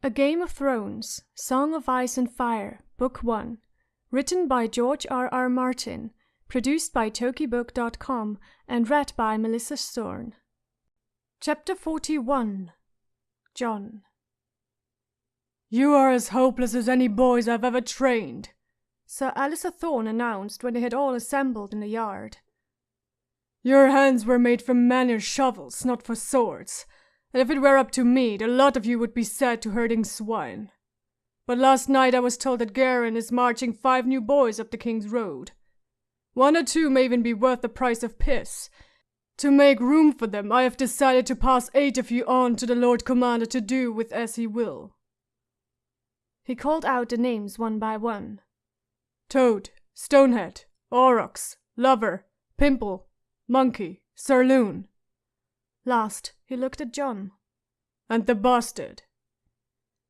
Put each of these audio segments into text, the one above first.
A Game of Thrones, Song of Ice and Fire, Book 1, written by George R.R. Martin, produced by Tokibook.com, and read by Melissa Storn. Chapter 41. Jon. "You are as hopeless as any boys I've ever trained," Sir Alistair Thorne announced when they had all assembled in the yard. "Your hands were made for manure shovels, not for swords. And if it were up to me, the lot of you would be set to herding swine. But last night I was told that Garin is marching 5 new boys up the King's Road. 1 or 2 may even be worth the price of piss. To make room for them, I have decided to pass 8 of you on to the Lord Commander to do with as he will." He called out the names one by one. "Toad, Stonehead, Aurochs, Lover, Pimple, Monkey, Sirloon." Last, he looked at Jon. "And the bastard."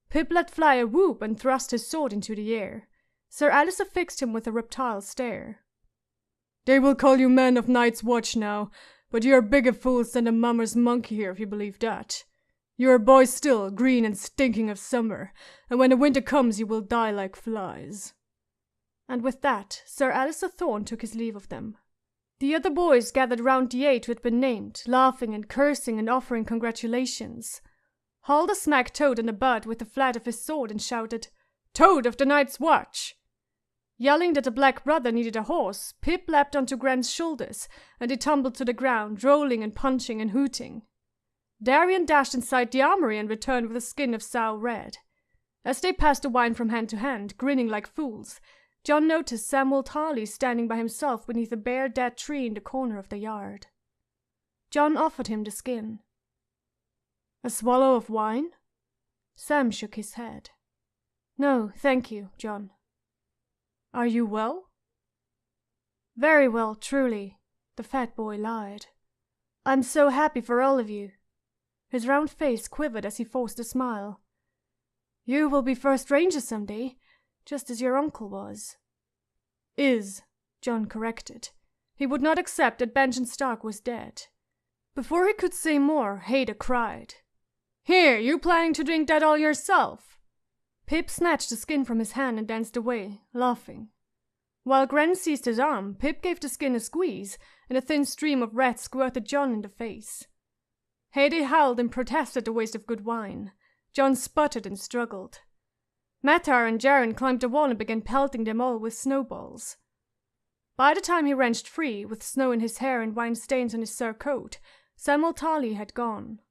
Pip let fly a whoop and thrust his sword into the air. Sir Alistair fixed him with a reptile stare. "They will call you men of Night's Watch now, but you are bigger fools than the mummer's monkey here if you believe that. You are boys still, green and stinking of summer, and when the winter comes you will die like flies." And with that, Sir Alistair Thorne took his leave of them. The other boys gathered round the 8 who had been named, laughing and cursing and offering congratulations. Halder smacked Toad in the butt with the flat of his sword and shouted, "Toad of the Night's Watch!" Yelling that the Black Brother needed a horse, Pip leapt onto Gren's shoulders, and they tumbled to the ground, rolling and punching and hooting. Darian dashed inside the armory and returned with a skin of sour red. As they passed the wine from hand to hand, grinning like fools, Jon noticed Samwell Tarly standing by himself beneath a bare dead tree in the corner of the yard. Jon offered him the skin. "A swallow of wine?" Sam shook his head. "No, thank you, Jon." "Are you well?" "Very well, truly," the fat boy lied. "I'm so happy for all of you." His round face quivered as he forced a smile. "You will be first ranger some day, just as your uncle was." "Is," Jon corrected. He would not accept that Benjen Stark was dead. Before he could say more, Hader cried, "Here, you planning to drink that all yourself?" Pip snatched the skin from his hand and danced away, laughing. While Gren seized his arm, Pip gave the skin a squeeze, and a thin stream of red squirted Jon in the face. Hader howled and protested the waste of good wine. Jon sputtered and struggled. Matar and Jaren climbed the wall and began pelting them all with snowballs. By the time he wrenched free, with snow in his hair and wine stains on his surcoat, Samwell Tarly had gone.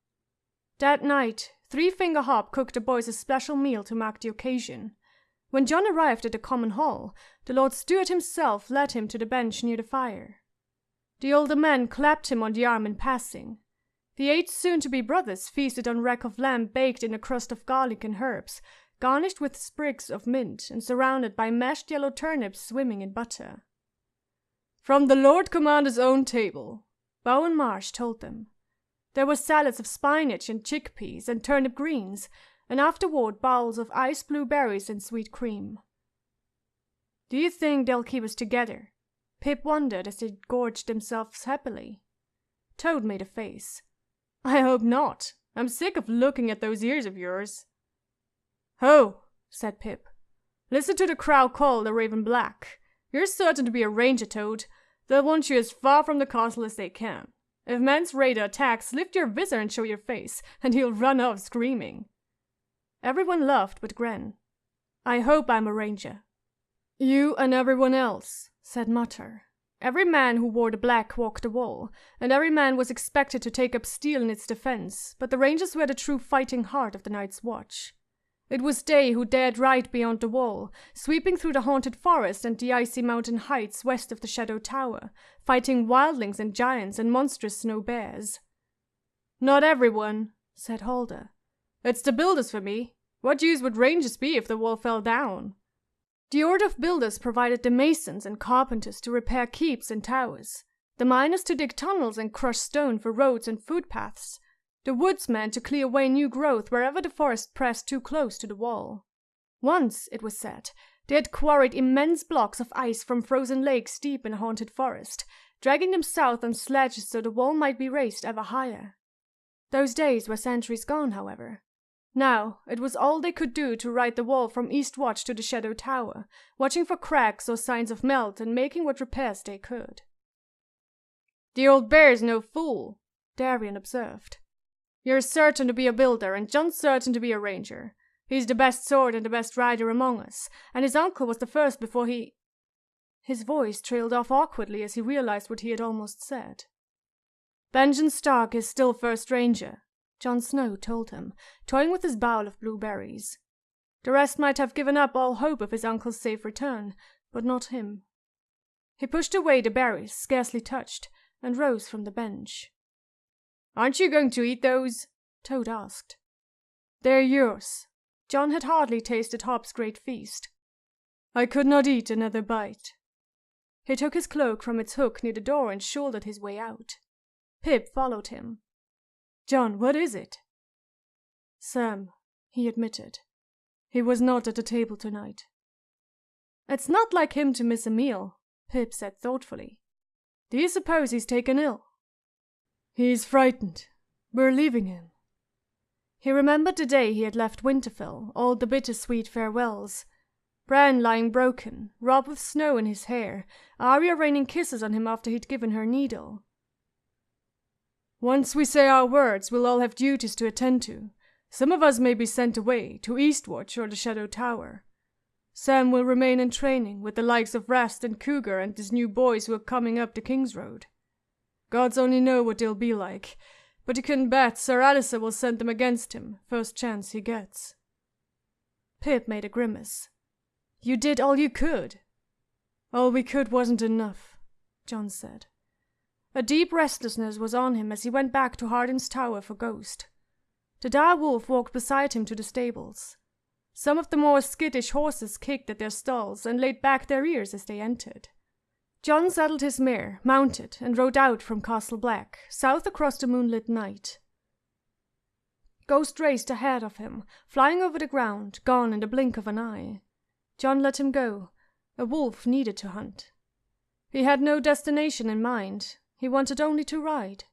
That night, 3 Finger Hop cooked the boys a special meal to mark the occasion. When Jon arrived at the common hall, the Lord Steward himself led him to the bench near the fire. The older men clapped him on the arm in passing. The 8 soon-to-be brothers feasted on rack of lamb baked in a crust of garlic and herbs, garnished with sprigs of mint and surrounded by mashed yellow turnips swimming in butter. "From the Lord Commander's own table," Bowen Marsh told them. There were salads of spinach and chickpeas and turnip greens, and afterward bowls of ice blue berries and sweet cream. "Do you think they'll keep us together?" Pip wondered as they gorged themselves happily. Toad made a face. "I hope not. I'm sick of looking at those ears of yours." "Ho," said Pip. "Listen to the crow call the Raven Black. You're certain to be a ranger, Toad. They'll want you as far from the castle as they can. If Man's raider attacks, lift your visor and show your face, and he'll run off screaming." Everyone laughed but Gren. "I hope I'm a ranger." "You and everyone else," said Mutter. Every man who wore the black walked the wall, and every man was expected to take up steel in its defense, but the rangers were the true fighting heart of the Night's Watch. It was they who dared ride beyond the wall, sweeping through the haunted forest and the icy mountain heights west of the Shadow Tower, fighting wildlings and giants and monstrous snow bears. "Not everyone," said Halder. "It's the builders for me. What use would rangers be if the wall fell down?" The Order of Builders provided the masons and carpenters to repair keeps and towers, the miners to dig tunnels and crush stone for roads and footpaths, the woodsmen to clear away new growth wherever the forest pressed too close to the wall. Once, it was said, they had quarried immense blocks of ice from frozen lakes deep in a haunted forest, dragging them south on sledges so the wall might be raised ever higher. Those days were centuries gone, however. Now, it was all they could do to ride the wall from East Watch to the Shadow Tower, watching for cracks or signs of melt and making what repairs they could. "The old bear's no fool," Darian observed. "You're certain to be a builder, and John's certain to be a ranger. He's the best sword and the best rider among us, and his uncle was the first before he—" His voice trailed off awkwardly as he realized what he had almost said. "Benjamin Stark is still first ranger," Jon Snow told him, toying with his bowl of blueberries. "The rest might have given up all hope of his uncle's safe return, but not him." He pushed away the berries, scarcely touched, and rose from the bench. "Aren't you going to eat those?" Toad asked. "They're yours." Jon had hardly tasted Hob's great feast. "I could not eat another bite." He took his cloak from its hook near the door and shouldered his way out. Pip followed him. "Jon, what is it?" "Sam," he admitted. "He was not at the table tonight." "It's not like him to miss a meal," Pip said thoughtfully. "Do you suppose he's taken ill?" "He's frightened. We're leaving him." He remembered the day he had left Winterfell, all the bittersweet farewells. Bran lying broken, Robb with snow in his hair, Arya raining kisses on him after he'd given her needle. "Once we say our words, we'll all have duties to attend to. Some of us may be sent away, to Eastwatch or the Shadow Tower. Sam will remain in training, with the likes of Rast and Cougar and these new boys who are coming up the King's Road. Gods only know what they'll be like, but you can bet Sir Alistair will send them against him, first chance he gets." Pip made a grimace. "You did all you could." "All we could wasn't enough," Jon said. A deep restlessness was on him as he went back to Hardin's Tower for Ghost. The dire wolf walked beside him to the stables. Some of the more skittish horses kicked at their stalls and laid back their ears as they entered. Jon saddled his mare, mounted, and rode out from Castle Black, south across the moonlit night. Ghost raced ahead of him, flying over the ground, gone in the blink of an eye. Jon let him go. A wolf needed to hunt. He had no destination in mind. He wanted only to ride.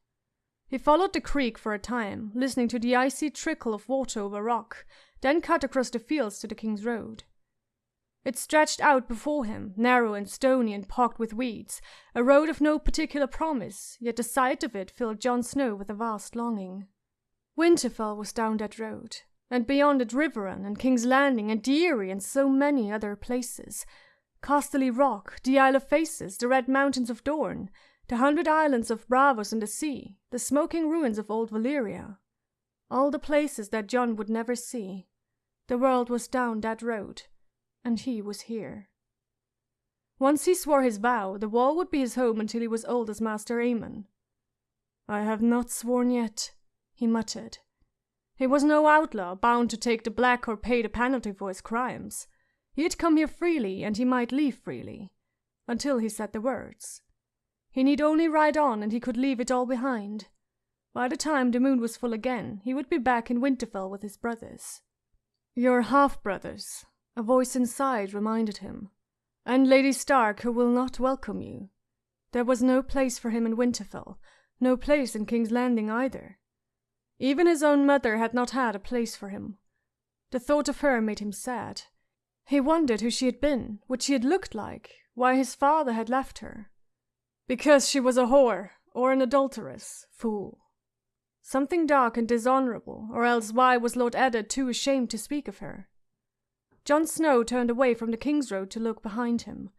He followed the creek for a time, listening to the icy trickle of water over rock, then cut across the fields to the King's Road. It stretched out before him, narrow and stony and pocked with weeds, a road of no particular promise, yet the sight of it filled Jon Snow with a vast longing. Winterfell was down that road, and beyond it Riverrun and King's Landing and Deary and so many other places. Casterly Rock, the Isle of Faces, the Red Mountains of Dorne, the 100 islands of Bravos in the sea, the smoking ruins of old Valyria. All the places that Jon would never see. The world was down that road, and he was here. Once he swore his vow, the wall would be his home until he was old as Master Aemon. "I have not sworn yet," he muttered. He was no outlaw, bound to take the black or pay the penalty for his crimes. He had come here freely, and he might leave freely, until he said the words. He need only ride on, and he could leave it all behind. By the time the moon was full again, he would be back in Winterfell with his brothers. "Your half-brothers," a voice inside reminded him, "and Lady Stark, who will not welcome you." There was no place for him in Winterfell, no place in King's Landing either. Even his own mother had not had a place for him. The thought of her made him sad. He wondered who she had been, what she had looked like, why his father had left her. Because she was a whore, or an adulteress, fool. Something dark and dishonourable, or else why was Lord Eddard too ashamed to speak of her? Jon Snow turned away from the King's Road to look behind him.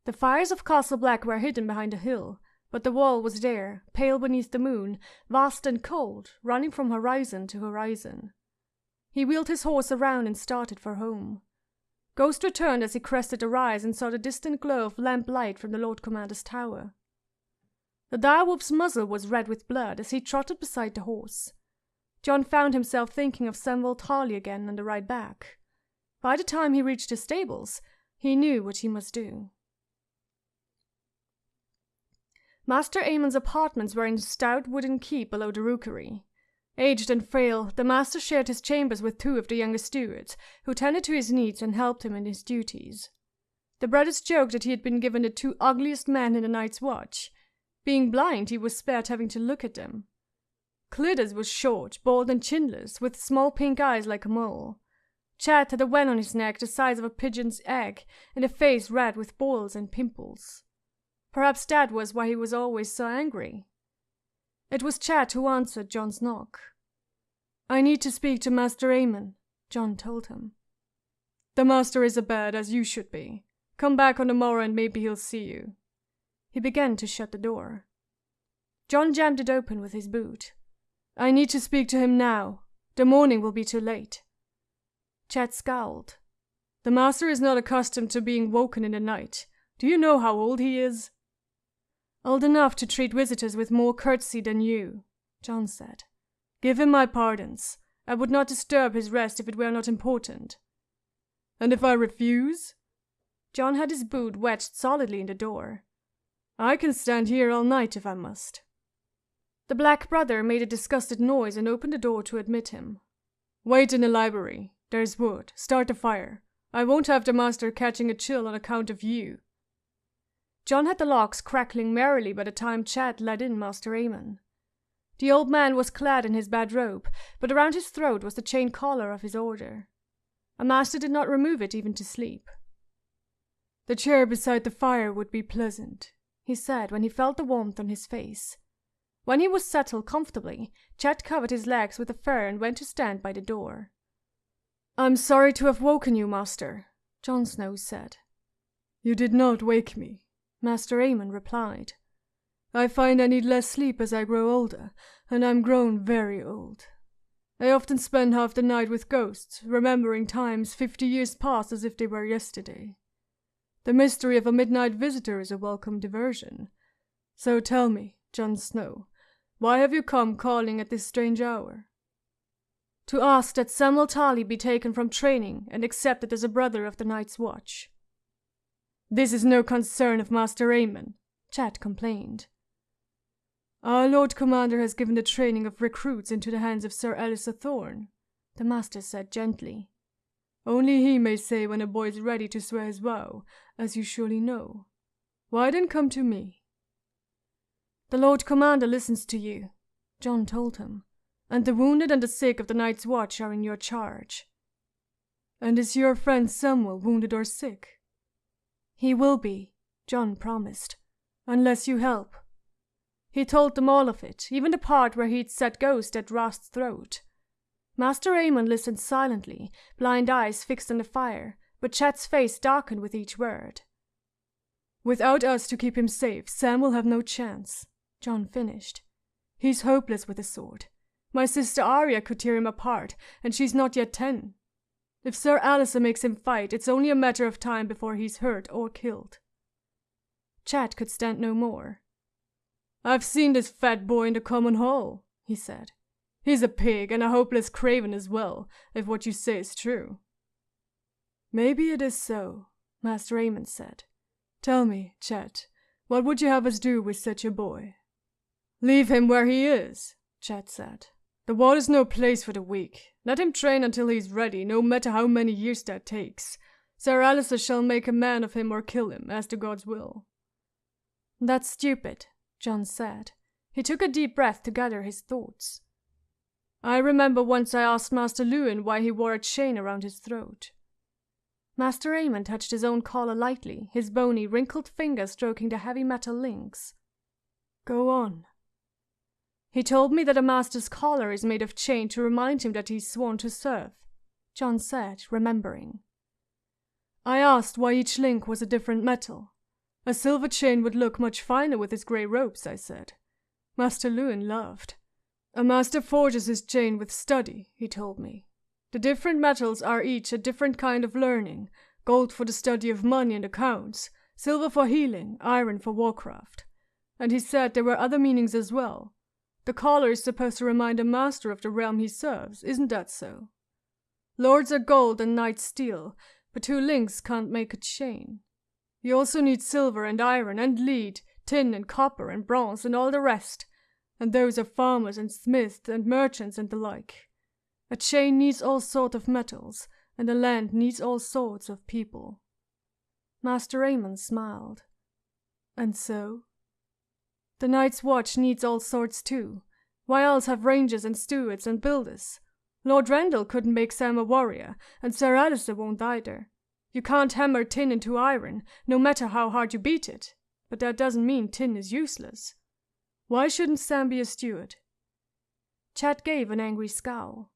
The fires of Castle Black were hidden behind a hill, but the wall was there, pale beneath the moon, vast and cold, running from horizon to horizon. He wheeled his horse around and started for home. Ghost returned as he crested a rise and saw the distant glow of lamplight from the Lord Commander's tower. The direwolf's muzzle was red with blood as he trotted beside the horse. Jon found himself thinking of Samwell Tarly again on the ride back. By the time he reached the stables, he knew what he must do. Master Aemon's apartments were in a stout wooden keep below the rookery. Aged and frail, the master shared his chambers with 2 of the younger stewards, who tended to his needs and helped him in his duties. The brothers joked that he had been given the 2 ugliest men in the night's watch. Being blind, he was spared having to look at them. Clitus was short, bald and chinless, with small pink eyes like a mole. Chet had a wen on his neck the size of a pigeon's egg, and a face red with boils and pimples. Perhaps that was why he was always so angry. It was Chet who answered John's knock. "I need to speak to Master Amon," John told him. "The master is abed, as you should be. Come back on the morrow and maybe he'll see you." He began to shut the door. John jammed it open with his boot. "I need to speak to him now. The morning will be too late." Chet scowled. "The master is not accustomed to being woken in the night. Do you know how old he is?" "Old enough to treat visitors with more courtesy than you," John said. "Give him my pardons. I would not disturb his rest if it were not important." "And if I refuse?" John had his boot wedged solidly in the door. "I can stand here all night if I must." The black brother made a disgusted noise and opened the door to admit him. "Wait in the library. There's wood. Start the fire. I won't have the master catching a chill on account of you." John had the logs crackling merrily by the time Chet let in Master Amon. The old man was clad in his bed robe, but around his throat was the chain collar of his order. A master did not remove it even to sleep. "The chair beside the fire would be pleasant," he said when he felt the warmth on his face. When he was settled comfortably, Chet covered his legs with a fur and went to stand by the door. "I'm sorry to have woken you, master," John Snow said. "You did not wake me," Master Amon replied. "I find I need less sleep as I grow older, and I'm grown very old. I often spend half the night with ghosts, remembering times 50 years past as if they were yesterday. The mystery of a midnight visitor is a welcome diversion. So tell me, Jon Snow, why have you come calling at this strange hour?" "To ask that Samuel Tarly be taken from training and accepted as a brother of the Night's Watch." "This is no concern of Master Amon," Chet complained. "Our Lord Commander has given the training of recruits into the hands of Sir Alistair Thorne," the master said gently. "Only he may say when a boy is ready to swear his vow, as you surely know. Why then come to me?" "The Lord Commander listens to you," John told him, "and the wounded and the sick of the Night's Watch are in your charge." "And is your friend Samuel wounded or sick?" "He will be," John promised, "unless you help." He told them all of it, even the part where he'd set Ghost at Rast's throat. Master Amon listened silently, blind eyes fixed on the fire, but Chet's face darkened with each word. "Without us to keep him safe, Sam will have no chance," John finished. "He's hopeless with a sword. My sister Arya could tear him apart, and she's not yet 10. If Sir Alistair makes him fight, it's only a matter of time before he's hurt or killed." Chet could stand no more. "I've seen this fat boy in the common hall," he said. "He's a pig and a hopeless craven as well, if what you say is true." "Maybe it is so," Master Amon said. "Tell me, Chet, what would you have us do with such a boy?" "Leave him where he is," Chet said. "The ward is no place for the weak. Let him train until he's ready, no matter how many years that takes. Sir Alistair shall make a man of him or kill him, as the gods will." "That's stupid," John said. He took a deep breath to gather his thoughts. "I remember once I asked Master Lewin why he wore a chain around his throat." Master Amon touched his own collar lightly, his bony, wrinkled fingers stroking the heavy metal links. "Go on." "He told me that a master's collar is made of chain to remind him that he's sworn to serve," John said, remembering. "I asked why each link was a different metal. A silver chain would look much finer with his grey ropes, I said. Master Lewin laughed. A master forges his chain with study, he told me. The different metals are each a different kind of learning, gold for the study of money and accounts, silver for healing, iron for warcraft. And he said there were other meanings as well. The collar is supposed to remind a master of the realm he serves, isn't that so? Lords are gold and knights steel, but 2 links can't make a chain. You also need silver and iron and lead, tin and copper and bronze and all the rest, and those are farmers and smiths and merchants and the like. A chain needs all sorts of metals, and a land needs all sorts of people." Master Amon smiled. "And so?" "The Night's Watch needs all sorts too. Why else have rangers and stewards and builders? Lord Rendell couldn't make Sam a warrior, and Sir Alistair won't either. You can't hammer tin into iron, no matter how hard you beat it. But that doesn't mean tin is useless. Why shouldn't Sam be a steward? Chet gave an angry scowl.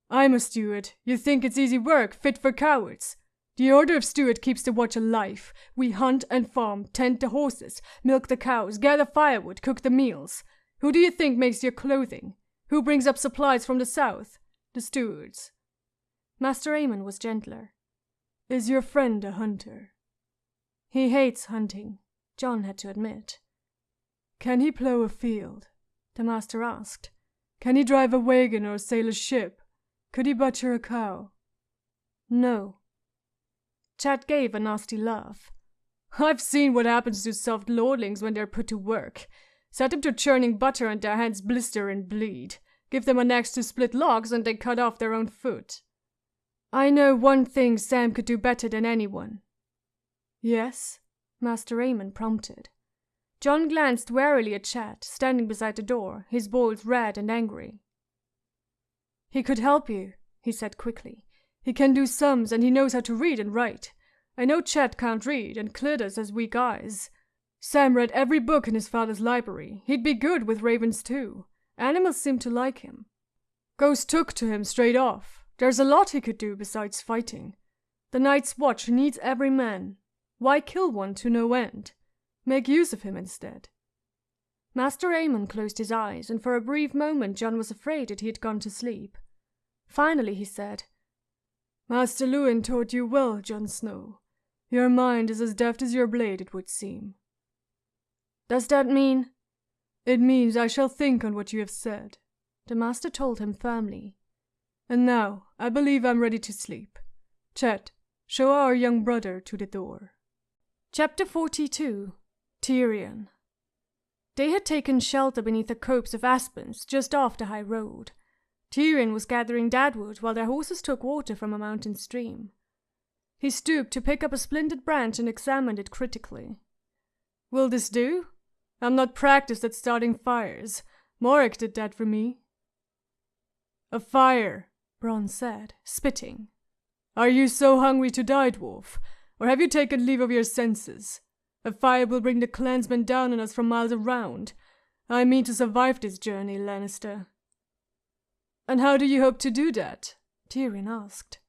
I'm a steward. You think it's easy work, fit for cowards. The order of steward keeps the watch alive. We hunt and farm, tend the horses, milk the cows, gather firewood, cook the meals. Who do you think makes your clothing? Who brings up supplies from the south? The stewards. Master Aemon was gentler. Is your friend a hunter? He hates hunting, John had to admit. Can he plough a field? The master asked. Can he drive a wagon or sail a ship? Could he butcher a cow? No. Chet gave a nasty laugh. I've seen what happens to soft lordlings when they're put to work. Set them to churning butter and their hands blister and bleed. Give them an axe to split logs and they cut off their own foot. I know one thing Sam could do better than anyone. Yes? Master Aemon prompted. John glanced warily at Chet, standing beside the door, his balls red and angry. He could help you, he said quickly. He can do sums and he knows how to read and write. I know Chet can't read and Clitus has weak eyes. Sam read every book in his father's library. He'd be good with ravens too. Animals seem to like him. Ghost took to him straight off. There's a lot he could do besides fighting. The Night's Watch needs every man. Why kill one to no end? Make use of him instead. Master Aemon closed his eyes, and for a brief moment John was afraid that he had gone to sleep. Finally he said, Master Luwin taught you well, Jon Snow. Your mind is as deft as your blade, it would seem. Does that mean? It means I shall think on what you have said, the master told him firmly. And now, I believe I'm ready to sleep. Chet, show our young brother to the door. Chapter 42. Tyrion. They had taken shelter beneath a copse of aspens just off the high road. Tyrion was gathering deadwood while their horses took water from a mountain stream. He stooped to pick up a splintered branch and examined it critically. Will this do? I'm not practiced at starting fires. Morik did that for me. A fire, Bronn said, spitting. Are you so hungry to die, dwarf? Or have you taken leave of your senses? A fire will bring the clansmen down on us from miles around. I mean to survive this journey, Lannister. And how do you hope to do that? Tyrion asked.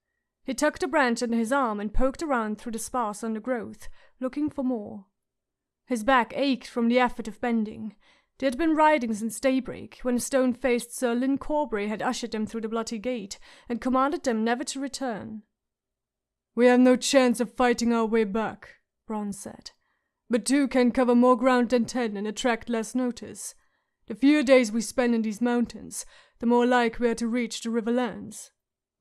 He tucked a branch under his arm and poked around through the sparse undergrowth, looking for more. His back ached from the effort of bending. They had been riding since daybreak, when stone-faced Sir Lyn Corbray had ushered them through the bloody gate and commanded them never to return. We have no chance of fighting our way back, Bronn said. But two can cover more ground than 10 and attract less notice. The fewer days we spend in these mountains, the more like we are to reach the Riverlands.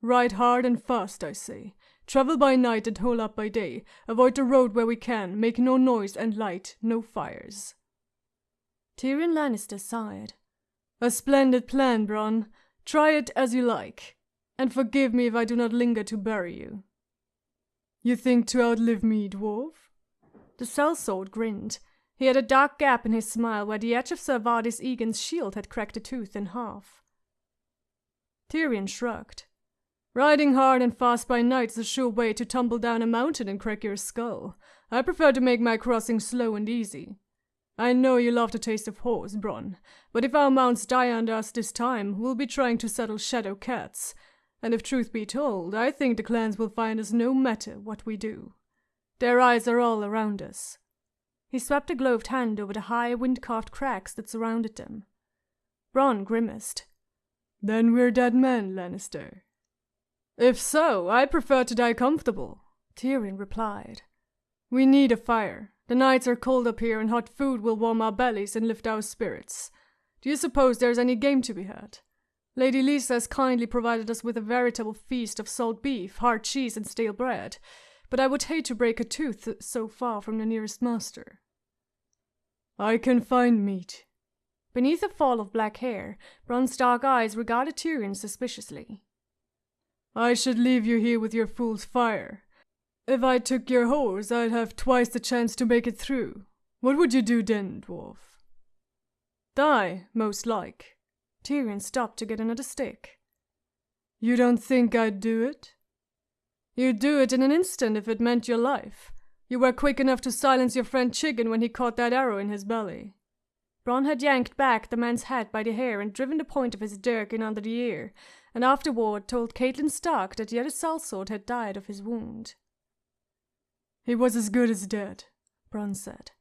Ride hard and fast, I say. Travel by night and hole up by day. Avoid the road where we can, make no noise and light no fires. Tyrion Lannister sighed. A splendid plan, Bronn. Try it as you like. And forgive me if I do not linger to bury you. You think to outlive me, dwarf? The sellsword grinned. He had a dark gap in his smile where the edge of Sir Vardis Egan's shield had cracked a tooth in half. Tyrion shrugged. Riding hard and fast by night is a sure way to tumble down a mountain and crack your skull. I prefer to make my crossing slow and easy. I know you love the taste of horse, Bronn, but if our mounts die under us this time, we'll be trying to settle shadow cats. And if truth be told, I think the clans will find us no matter what we do. Their eyes are all around us. He swept a gloved hand over the high, wind-carved cracks that surrounded them. Bronn grimaced. Then we're dead men, Lannister. If so, I prefer to die comfortable, Tyrion replied. We need a fire. The nights are cold up here and hot food will warm our bellies and lift our spirits. Do you suppose there's any game to be had? Lady Lisa has kindly provided us with a veritable feast of salt beef, hard cheese and stale bread, but I would hate to break a tooth so far from the nearest master. I can find meat. Beneath a fall of black hair, Bronn's dark eyes regarded Tyrion suspiciously. I should leave you here with your fool's fire. If I took your horse, I'd have twice the chance to make it through. What would you do then, dwarf? Die, most like. Tyrion stopped to get another stick. You don't think I'd do it? You'd do it in an instant if it meant your life. You were quick enough to silence your friend Chicken when he caught that arrow in his belly. Bronn had yanked back the man's head by the hair and driven the point of his dirk in under the ear, and afterward told Catelyn Stark that the other sellsword had died of his wound. He was as good as dead, Bronn said,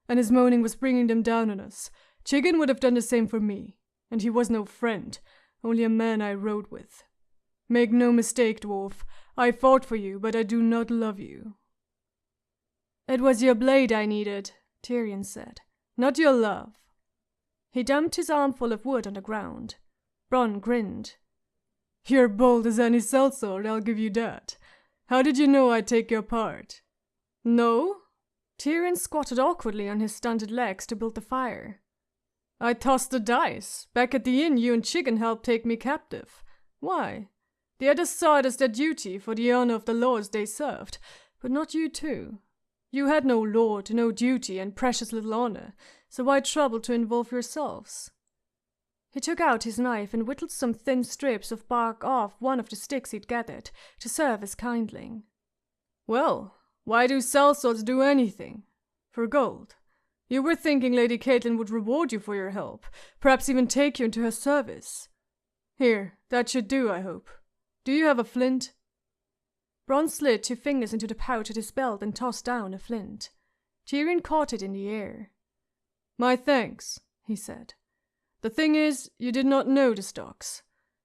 and his moaning was bringing them down on us. Chicken would have done the same for me, and he was no friend, only a man I rode with. Make no mistake, dwarf, I fought for you, but I do not love you. It was your blade I needed, Tyrion said, not your love. He dumped his armful of wood on the ground. Bronn grinned. You're bold as any sellsword, I'll give you that. How did you know I'd take your part? No? Tyrion squatted awkwardly on his stunted legs to build the fire. I tossed the dice. Back at the inn, you and Chicken helped take me captive. Why? The others saw it as their duty for the honor of the lords they served, but not you too. You had no lord, no duty, and precious little honor, so why trouble to involve yourselves? He took out his knife and whittled some thin strips of bark off one of the sticks he'd gathered to serve as kindling. Well, why do sellswords do anything? For gold. You were thinking Lady Catelyn would reward you for your help, perhaps even take you into her service. Here, that should do, I hope. Do you have a flint? Bronn slid 2 fingers into the pouch at his belt and tossed down a flint. Tyrion caught it in the air. My thanks, he said. The thing is, you did not know the Starks.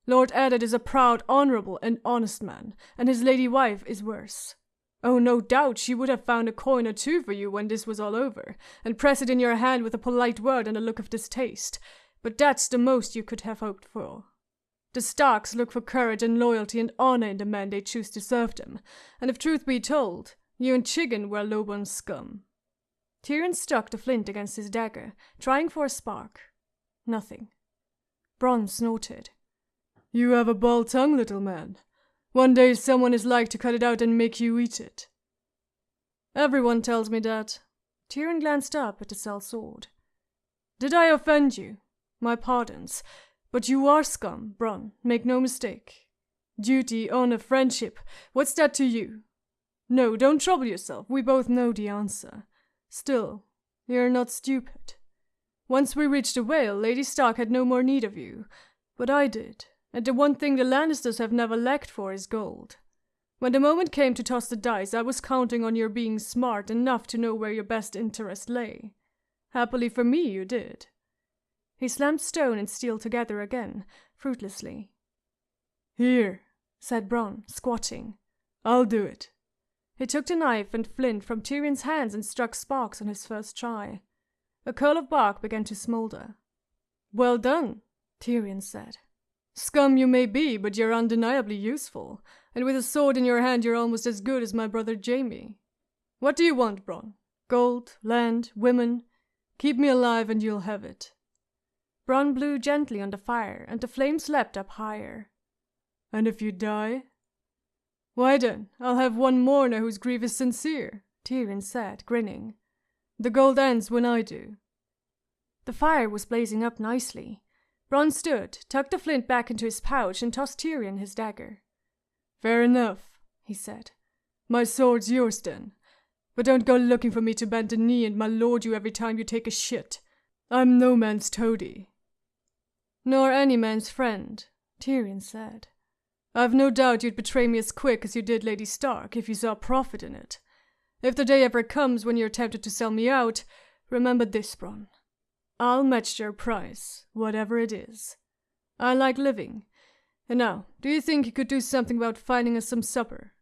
Lord Eddard is a proud, honourable, and honest man, and his lady wife is worse. Oh, no doubt she would have found a coin or two for you when this was all over, and press it in your hand with a polite word and a look of distaste, but that's the most you could have hoped for. The Starks look for courage and loyalty and honour in the men they choose to serve them, and if truth be told, you and Chicken were low-born scum. Tyrion struck the flint against his dagger, trying for a spark. Nothing. Bronn snorted. You have a bald tongue, little man. One day someone is like to cut it out and make you eat it. Everyone tells me that. Tyrion glanced up at the sellsword. Did I offend you? My pardons. But you are scum, Bronn, make no mistake. Duty, honor, friendship, what's that to you? No, don't trouble yourself, we both know the answer. Still, you're not stupid. Once we reached the Vale, Lady Stark had no more need of you. But I did, and the one thing the Lannisters have never lacked for is gold. When the moment came to toss the dice, I was counting on your being smart enough to know where your best interest lay. Happily for me, you did. He slammed stone and steel together again, fruitlessly. Here, said Bronn, squatting. I'll do it. He took the knife and flint from Tyrion's hands and struck sparks on his first try. A curl of bark began to smoulder. Well done, Tyrion said. Scum you may be, but you're undeniably useful, and with a sword in your hand you're almost as good as my brother Jaime. What do you want, Bronn? Gold, land, women? Keep me alive and you'll have it. Bronn blew gently on the fire, and the flames leapt up higher. And if you die? Why then, I'll have one mourner whose grief is sincere, Tyrion said, grinning. The gold ends when I do. The fire was blazing up nicely. Bronn stood, tucked the flint back into his pouch, and tossed Tyrion his dagger. Fair enough, he said. My sword's yours then. But don't go looking for me to bend the knee and my lord you every time you take a shit. I'm no man's toady. Nor any man's friend, Tyrion said. I've no doubt you'd betray me as quick as you did Lady Stark if you saw profit in it. If the day ever comes when you're tempted to sell me out, remember this, Bronn. I'll match your price, whatever it is. I like living. And now, do you think you could do something about finding us some supper?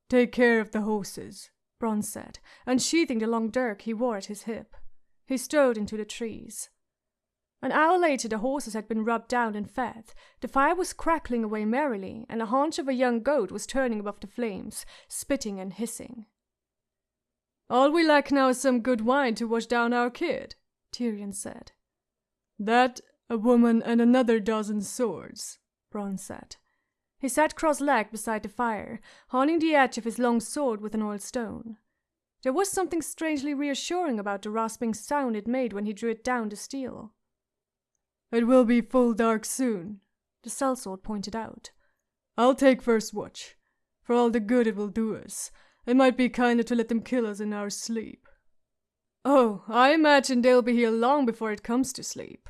Take care of the horses, Bronn said, unsheathing the long dirk he wore at his hip. He strode into the trees. An hour later the horses had been rubbed down and fed, the fire was crackling away merrily, and a haunch of a young goat was turning above the flames, spitting and hissing. All we lack now is some good wine to wash down our kid, Tyrion said. That, a woman, and another dozen swords, Bronn said. He sat cross-legged beside the fire, honing the edge of his long sword with an oiled stone. There was something strangely reassuring about the rasping sound it made when he drew it down to steel. It will be full dark soon, the sellsword pointed out. I'll take first watch. For all the good it will do us, it might be kinder to let them kill us in our sleep. Oh, I imagine they'll be here long before it comes to sleep.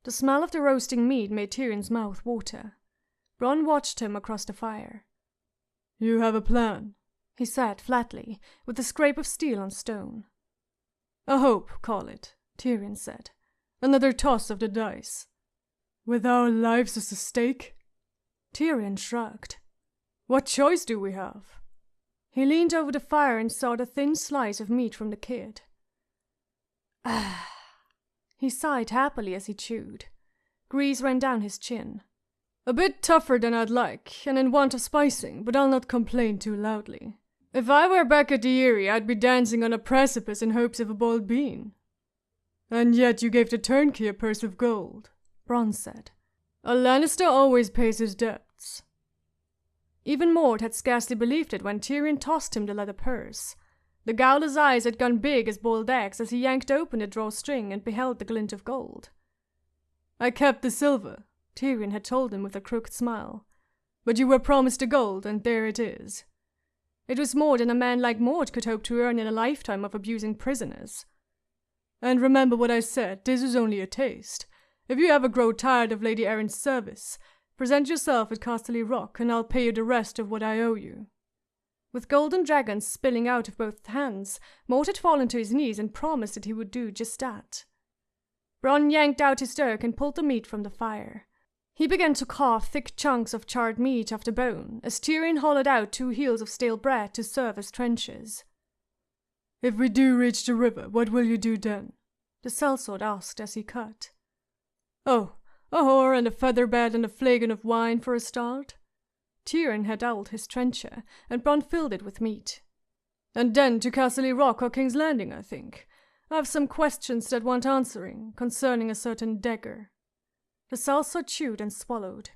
The smell of the roasting meat made Tyrion's mouth water. Bronn watched him across the fire. You have a plan, he said flatly, with a scrape of steel on stone. A hope, call it, Tyrion said. Another toss of the dice. With our lives as a stake? Tyrion shrugged. What choice do we have? He leaned over the fire and saw the thin slice of meat from the kid. Ah. He sighed happily as he chewed. Grease ran down his chin. A bit tougher than I'd like, and in want of spicing, but I'll not complain too loudly. If I were back at the Eyrie, I'd be dancing on a precipice in hopes of a boiled bean. And yet you gave the turnkey a purse of gold, Bronn said. A Lannister always pays his debts. Even Mord had scarcely believed it when Tyrion tossed him the leather purse. The Gowler's eyes had gone big as boiled eggs as he yanked open the drawstring and beheld the glint of gold. I kept the silver, Tyrion had told him with a crooked smile. But you were promised the gold, and there it is. It was more than a man like Mord could hope to earn in a lifetime of abusing prisoners. And remember what I said, this is only a taste. If you ever grow tired of Lady Erin's service, present yourself at Casterly Rock, and I'll pay you the rest of what I owe you. With golden dragons spilling out of both hands, Mort had fallen to his knees and promised that he would do just that. Bronn yanked out his dirk and pulled the meat from the fire. He began to carve thick chunks of charred meat off the bone, as Tyrion hollowed out 2 heels of stale bread to serve as trenches. If we do reach the river, what will you do then? The sellsword asked as he cut. Oh, a whore and a feather bed and a flagon of wine for a start? Tyrion had owled his trencher, and Bronn filled it with meat. And then to Casterly Rock or King's Landing, I think. I have some questions that want answering, concerning a certain dagger. The sellsword chewed and swallowed.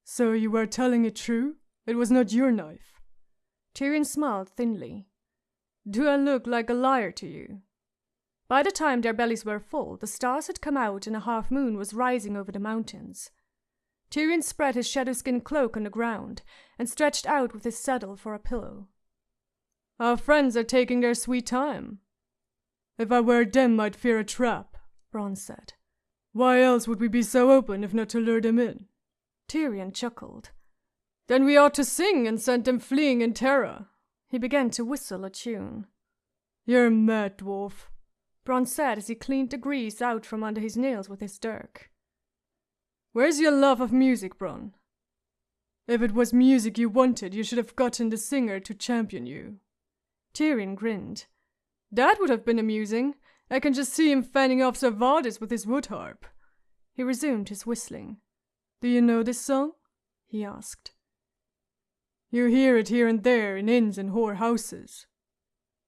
So you were telling it true? It was not your knife? Tyrion smiled thinly. Do I look like a liar to you? By the time their bellies were full, the stars had come out and a half-moon was rising over the mountains. Tyrion spread his shadow-skin cloak on the ground and stretched out with his saddle for a pillow. Our friends are taking their sweet time. If I were them, I'd fear a trap, Bronn said. Why else would we be so open if not to lure them in? Tyrion chuckled. Then we ought to sing and send them fleeing in terror. He began to whistle a tune. You're mad, dwarf, Bronn said as he cleaned the grease out from under his nails with his dirk. Where's your love of music, Bronn? If it was music you wanted, you should have gotten the singer to champion you. Tyrion grinned. That would have been amusing. I can just see him fanning off Sir Vardis with his wood harp. He resumed his whistling. Do you know this song? He asked. You hear it here and there in inns and whore houses.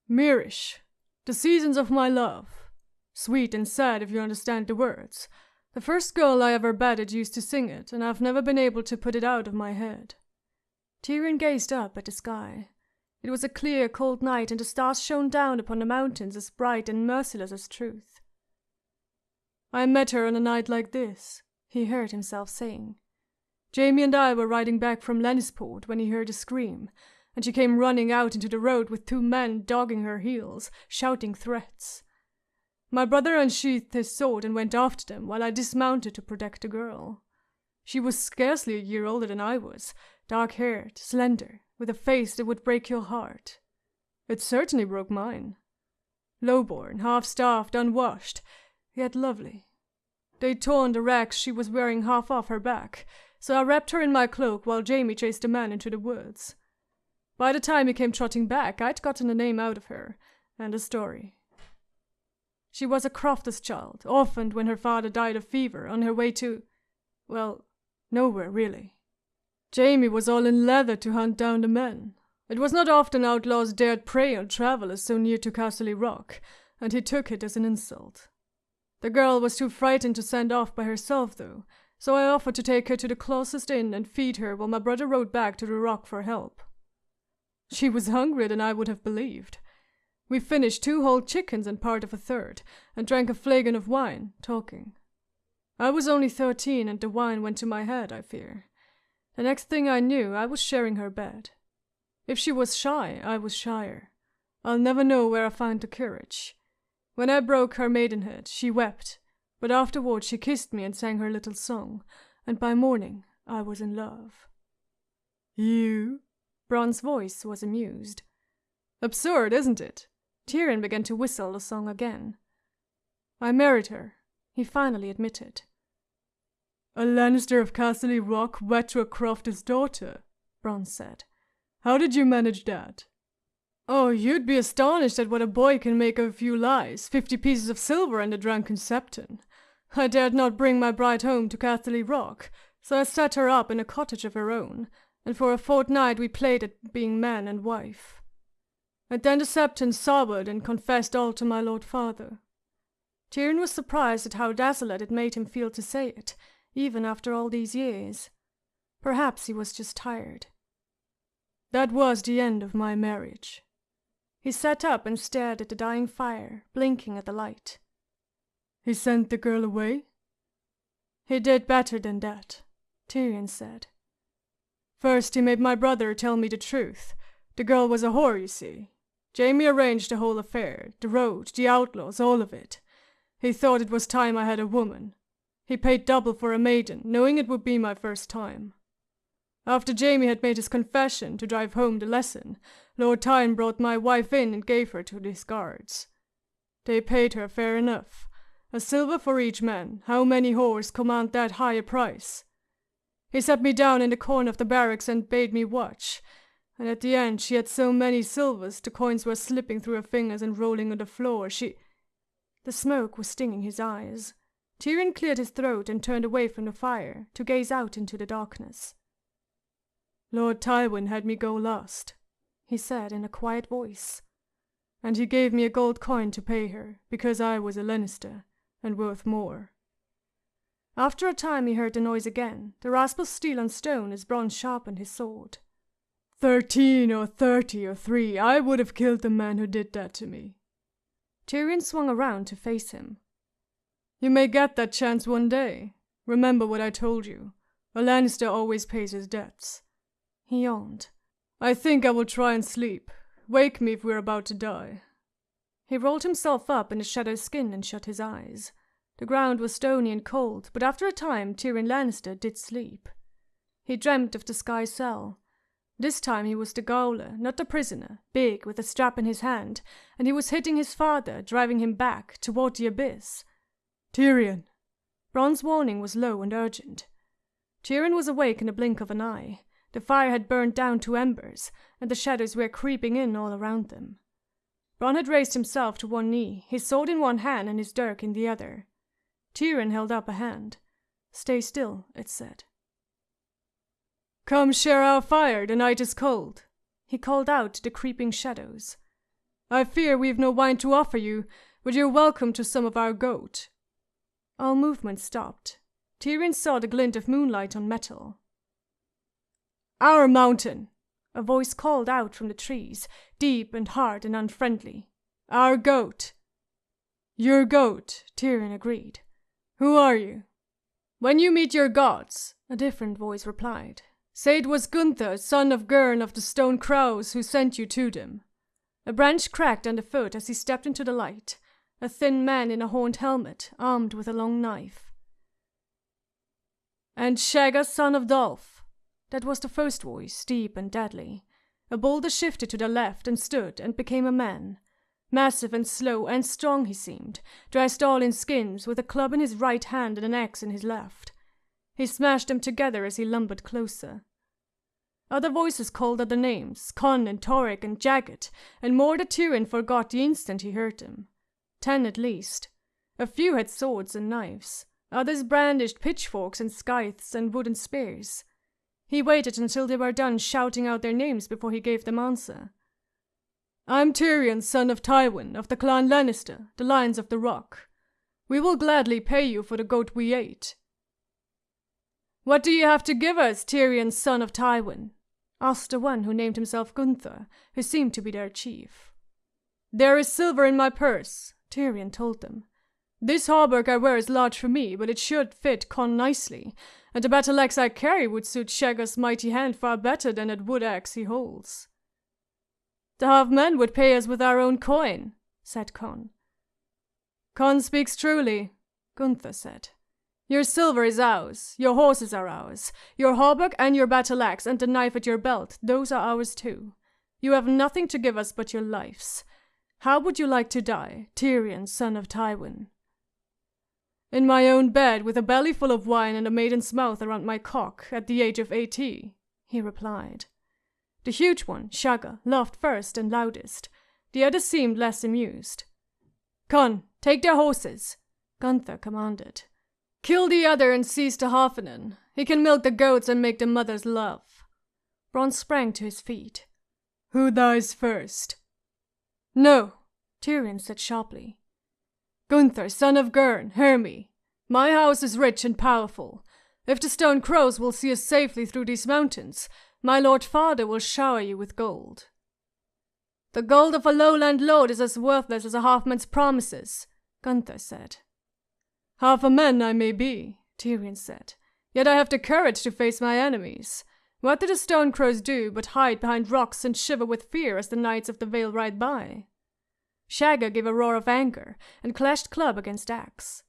Mirish, the seasons of my love. Sweet and sad if you understand the words. The first girl I ever batted used to sing it, and I've never been able to put it out of my head. Tyrion gazed up at the sky. It was a clear, cold night, and the stars shone down upon the mountains as bright and merciless as truth. I met her on a night like this, he heard himself saying. Jaime and I were riding back from Lannisport when he heard a scream, and she came running out into the road with 2 men dogging her heels, shouting threats. My brother unsheathed his sword and went after them while I dismounted to protect the girl. She was scarcely a year older than I was, dark-haired, slender, with a face that would break your heart. It certainly broke mine. Low-born, half-starved, unwashed, yet lovely. They'd torn the rags she was wearing half off her back, so I wrapped her in my cloak while Jaime chased the man into the woods. By the time he came trotting back, I'd gotten a name out of her, and a story. She was a crofter's child, orphaned when her father died of fever on her way to, well, nowhere really. Jaime was all in leather to hunt down the men. It was not often outlaws dared prey on travelers so near to Casterly Rock, and he took it as an insult. The girl was too frightened to send off by herself, though, so I offered to take her to the closest inn and feed her while my brother rode back to the rock for help. She was hungrier than I would have believed. We finished 2 whole chickens and part of a third, and drank a flagon of wine, talking. I was only 13 and the wine went to my head, I fear. The next thing I knew, I was sharing her bed. If she was shy, I was shyer. I'll never know where I found the courage. When I broke her maidenhead, she wept, but afterward she kissed me and sang her little song, and by morning I was in love. You? Bron's voice was amused. Absurd, isn't it? Tyrion began to whistle the song again. I married her, he finally admitted. A Lannister of Castle Rock wed to a crofter's daughter, Bron said. How did you manage that? Oh, you'd be astonished at what a boy can make of a few lies, 50 pieces of silver and a drunken septon. I dared not bring my bride home to Castle Rock, so I set her up in a cottage of her own, and for a fortnight we played at being man and wife. And then the septon sobered and confessed all to my lord father. Tyrion was surprised at how desolate it made him feel to say it, even after all these years. Perhaps he was just tired. That was the end of my marriage. He sat up and stared at the dying fire, blinking at the light. He sent the girl away? He did better than that, Tyrion said. First he made my brother tell me the truth. The girl was a whore, you see. Jaime arranged the whole affair, the road, the outlaws, all of it. He thought it was time I had a woman. He paid double for a maiden, knowing it would be my first time. After Jaime had made his confession to drive home the lesson, Lord Tywin brought my wife in and gave her to his guards. They paid her fair enough. A silver for each man. How many whores command that high a price? He set me down in the corner of the barracks and bade me watch, and at the end she had so many silvers the coins were slipping through her fingers and rolling on the floor. The smoke was stinging his eyes. Tyrion cleared his throat and turned away from the fire to gaze out into the darkness. Lord Tywin had me go last, he said in a quiet voice. And he gave me a gold coin to pay her, because I was a Lannister, and worth more. After a time he heard the noise again, the rasp of steel on stone as Bronn sharpened his sword. 13 or 30 or 3, I would have killed the man who did that to me. Tyrion swung around to face him. You may get that chance one day. Remember what I told you. A Lannister always pays his debts. He yawned. I think I will try and sleep. Wake me if we're about to die. He rolled himself up in his shadow skin and shut his eyes. The ground was stony and cold, but after a time Tyrion Lannister did sleep. He dreamt of the Sky Cell. This time he was the gaoler, not the prisoner, big, with a strap in his hand, and he was hitting his father, driving him back, toward the abyss. Tyrion! Bronn's warning was low and urgent. Tyrion was awake in the blink of an eye. The fire had burned down to embers, and the shadows were creeping in all around them. Bronn had raised himself to one knee, his sword in one hand and his dirk in the other. Tyrion held up a hand. Stay still, it said. Come share our fire, the night is cold, he called out to the creeping shadows. I fear we've no wine to offer you, but you're welcome to some of our goat. All movement stopped. Tyrion saw the glint of moonlight on metal. Our mountain, a voice called out from the trees, deep and hard and unfriendly. Our goat. Your goat, Tyrion agreed. Who are you? When you meet your gods, a different voice replied. Say it was Gunther, son of Gurn of the Stone Crows, who sent you to them. A branch cracked underfoot as he stepped into the light, a thin man in a horned helmet, armed with a long knife. And Shagga, son of Dolph. That was the first voice, deep and deadly. A boulder shifted to the left and stood and became a man. Massive and slow and strong he seemed, dressed all in skins, with a club in his right hand and an axe in his left. He smashed them together as he lumbered closer. Other voices called other names, Conn and Torek and Jagged, and more that Tyrion forgot the instant he heard them. 10 at least. A few had swords and knives. Others brandished pitchforks and scythes and wooden spears. He waited until they were done shouting out their names before he gave them answer. I'm Tyrion, son of Tywin, of the clan Lannister, the Lions of the Rock. We will gladly pay you for the goat we ate. What do you have to give us, Tyrion, son of Tywin? Asked the one who named himself Gunther, who seemed to be their chief. There is silver in my purse, Tyrion told them. This hauberk I wear is large for me, but it should fit Con nicely, and the battle axe I carry would suit Shagga's mighty hand far better than that wood axe he holds." "The half-men would pay us with our own coin," said Con. "Con speaks truly," Gunther said. "Your silver is ours, your horses are ours, your hauberk and your battle axe and the knife at your belt, those are ours too. You have nothing to give us but your lives. How would you like to die, Tyrion, son of Tywin?" "In my own bed, with a belly full of wine and a maiden's mouth around my cock, at the age of 80, he replied. The huge one, Shagga, laughed first and loudest. The others seemed less amused. "Con, take their horses," Gunther commanded. "Kill the other and seize the Harkonnen. He can milk the goats and make the mothers love." Bronn sprang to his feet. "Who dies first?" "No," Tyrion said sharply. "Gunther, son of Gurn, hear me. My house is rich and powerful. If the stone crows will see us safely through these mountains, my lord father will shower you with gold." "The gold of a lowland lord is as worthless as a half-man's promises," Gunther said. "Half a man I may be," Tyrion said, "yet I have the courage to face my enemies. What do the stone crows do but hide behind rocks and shiver with fear as the knights of the Vale ride by?" Shagga gave a roar of anger and clashed club against axe.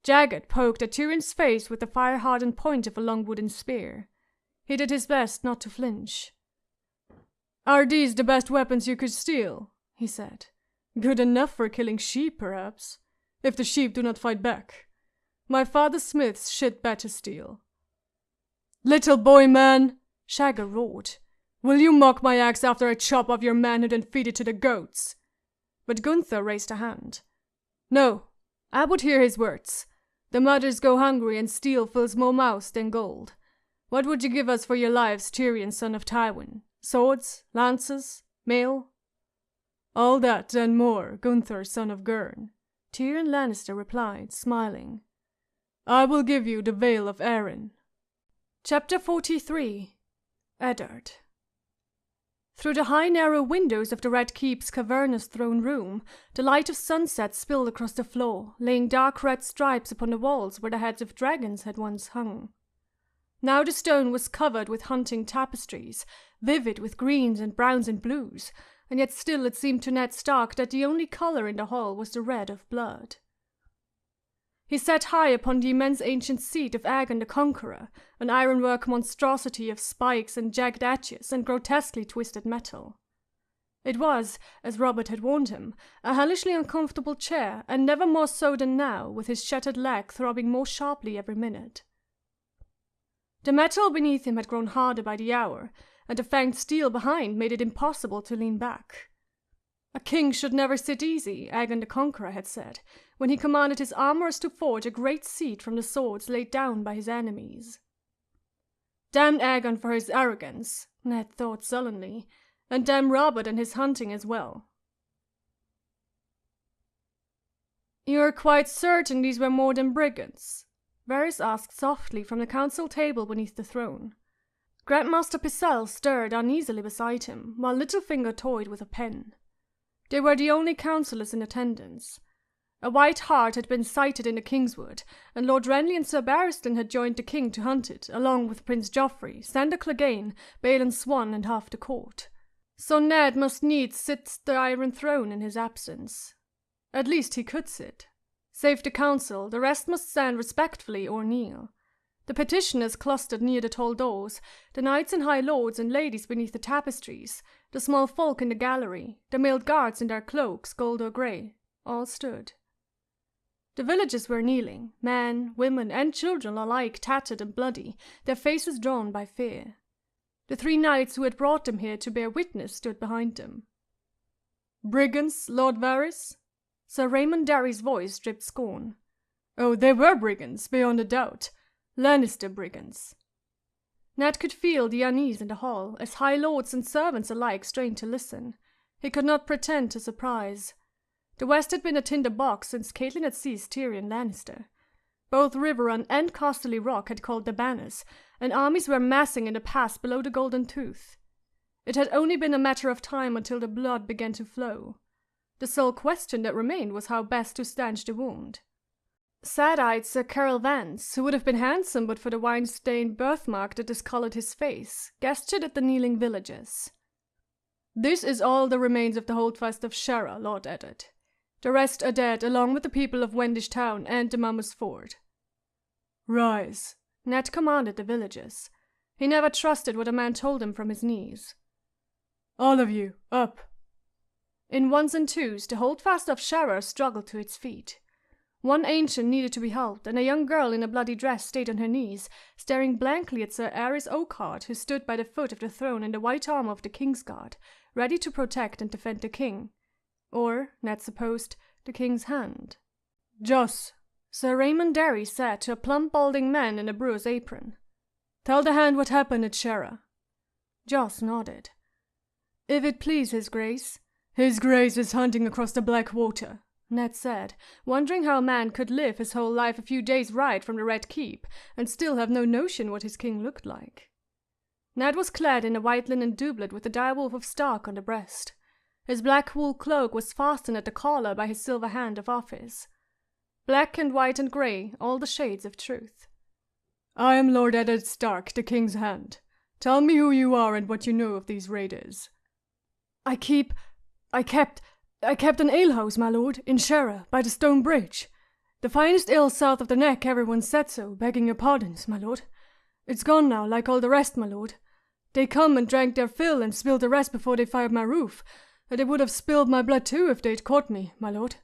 Jagged poked at Tyrion's face with the fire-hardened point of a long wooden spear. He did his best not to flinch. "Are these the best weapons you could steal?" he said. "Good enough for killing sheep, perhaps, if the sheep do not fight back. My father's smiths should better steal." "Little boy man," Shagga roared, "will you mock my axe after I chop off your manhood and feed it to the goats?" But Gunther raised a hand. "No, I would hear his words. The mothers go hungry and steel fills more mouths than gold. What would you give us for your lives, Tyrion, son of Tywin? Swords, lances, mail?" "All that and more, Gunther, son of Gurn," Tyrion Lannister replied, smiling. "I will give you the Vale of Arryn." Chapter 43. Eddard. Through the high narrow windows of the Red Keep's cavernous throne room, the light of sunset spilled across the floor, laying dark red stripes upon the walls where the heads of dragons had once hung. Now the stone was covered with hunting tapestries, vivid with greens and browns and blues, and yet still it seemed to Ned Stark that the only color in the hall was the red of blood. He sat high upon the immense ancient seat of Aegon the Conqueror, an ironwork monstrosity of spikes and jagged edges and grotesquely twisted metal. It was, as Robert had warned him, a hellishly uncomfortable chair, and never more so than now, with his shattered leg throbbing more sharply every minute. The metal beneath him had grown harder by the hour, and the fanged steel behind made it impossible to lean back. A king should never sit easy, Aegon the Conqueror had said, when he commanded his armorers to forge a great seat from the swords laid down by his enemies. Damn Aegon for his arrogance, Ned thought sullenly, and damn Robert and his hunting as well. "You are quite certain these were more than brigands?" Varys asked softly from the council table beneath the throne. Grandmaster Pycelle stirred uneasily beside him, while Littlefinger toyed with a pen. They were the only councillors in attendance. A white hart had been sighted in the Kingswood, and Lord Renly and Sir Barristan had joined the king to hunt it, along with Prince Joffrey, Sandor Clegane, Balon Swan, and half the court. So Ned must needs sit the Iron Throne in his absence. At least he could sit. Save the council, the rest must stand respectfully or kneel. The petitioners clustered near the tall doors, the knights and high lords and ladies beneath the tapestries, the small folk in the gallery, the mailed guards in their cloaks, gold or grey, all stood. The villagers were kneeling, men, women, and children alike tattered and bloody, their faces drawn by fear. The 3 knights who had brought them here to bear witness stood behind them. "Brigands, Lord Varys?" Sir Raymond Darry's voice dripped scorn. "Oh, they were brigands, beyond a doubt. Lannister brigands." Ned could feel the unease in the hall, as high lords and servants alike strained to listen. He could not pretend to surprise. The West had been a tinder box since Catelyn had seized Tyrion Lannister. Both Riverrun and Casterly Rock had called their banners, and armies were massing in the pass below the Golden Tooth. It had only been a matter of time until the blood began to flow. The sole question that remained was how best to stanch the wound. Sad-eyed Sir Carol Vance, who would have been handsome but for the wine-stained birthmark that discolored his face, gestured at the kneeling villagers. This is all the remains of the holdfast of Shara, Lord Eddard. The rest are dead, along with the people of Wendish Town and the Mummer's Ford. Rise, Ned commanded the villagers. He never trusted what a man told him from his knees. All of you, up. In ones and twos, the holdfast of Shara struggled to its feet. One ancient needed to be helped, and a young girl in a bloody dress stayed on her knees, staring blankly at Sir Ares Oakhart, who stood by the foot of the throne in the white armor of the King's Guard, ready to protect and defend the king. Or, Ned supposed, the king's hand. Joss, Sir Raymond Derry said to a plump balding man in a brewer's apron. Tell the hand what happened at Shara. Joss nodded. If it please his grace. His grace is hunting across the black water, Ned said, wondering how a man could live his whole life a few days' ride from the Red Keep and still have no notion what his king looked like. Ned was clad in a white linen doublet with the direwolf of Stark on the breast. His black wool cloak was fastened at the collar by his silver hand of office. Black and white and grey, all the shades of truth. I am Lord Eddard Stark, the king's hand. Tell me who you are and what you know of these raiders. I kept an alehouse, my lord, in Shara, by the stone bridge. The finest ale south of the neck, everyone said so, begging your pardons, my lord. It's gone now, like all the rest, my lord. They come and drank their fill and spilled the rest before they fired my roof, and they would have spilled my blood too if they'd caught me, my lord.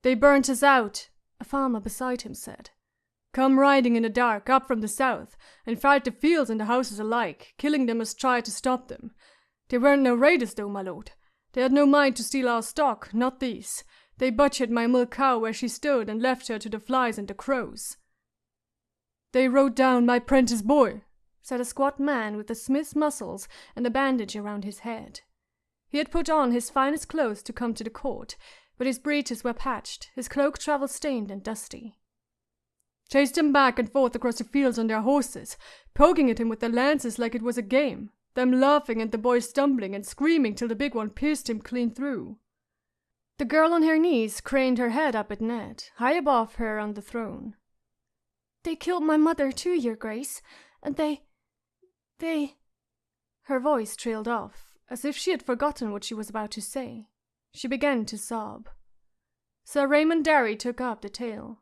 They burnt us out, a farmer beside him said. Come riding in the dark, up from the south, and fired the fields and the houses alike, killing them as tried to stop them. They weren't no raiders though, my lord. They had no mind to steal our stock, not these. They butchered my milk cow where she stood and left her to the flies and the crows. They rode down my prentice boy, said a squat man with the smith's muscles and a bandage around his head. He had put on his finest clothes to come to the court, but his breeches were patched, his cloak travel-stained and dusty. Chased him back and forth across the fields on their horses, poking at him with their lances like it was a game, them laughing and the boy stumbling and screaming till the big one pierced him clean through. The girl on her knees craned her head up at Ned, high above her on the throne. They killed my mother too, your grace, and they... Her voice trailed off, as if she had forgotten what she was about to say. She began to sob. Sir Raymond Derry took up the tale.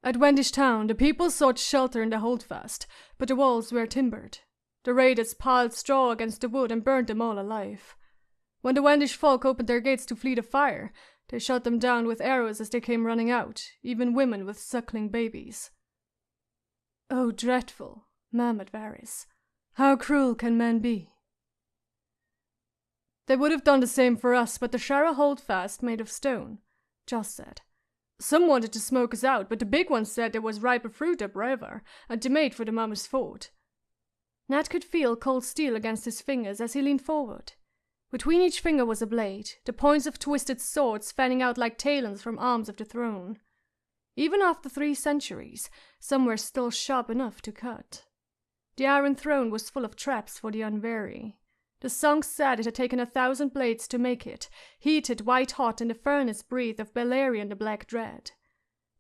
At Wendish Town, the people sought shelter in the holdfast, but the walls were timbered. The raiders piled straw against the wood and burned them all alive. When the Wendish folk opened their gates to flee the fire, they shot them down with arrows as they came running out, even women with suckling babies. Oh, dreadful, murmured Varys. How cruel can men be? They would have done the same for us, but the Shara holdfast made of stone, Joss said. Some wanted to smoke us out, but the big one said there was riper fruit upriver, and they made for the Mummer's Ford. Ned could feel cold steel against his fingers as he leaned forward. Between each finger was a blade, the points of twisted swords fanning out like talons from arms of the throne. Even after 3 centuries, some were still sharp enough to cut. The Iron Throne was full of traps for the unwary. The song said it had taken 1,000 blades to make it, heated white-hot in the furnace breath of Balerion the Black Dread.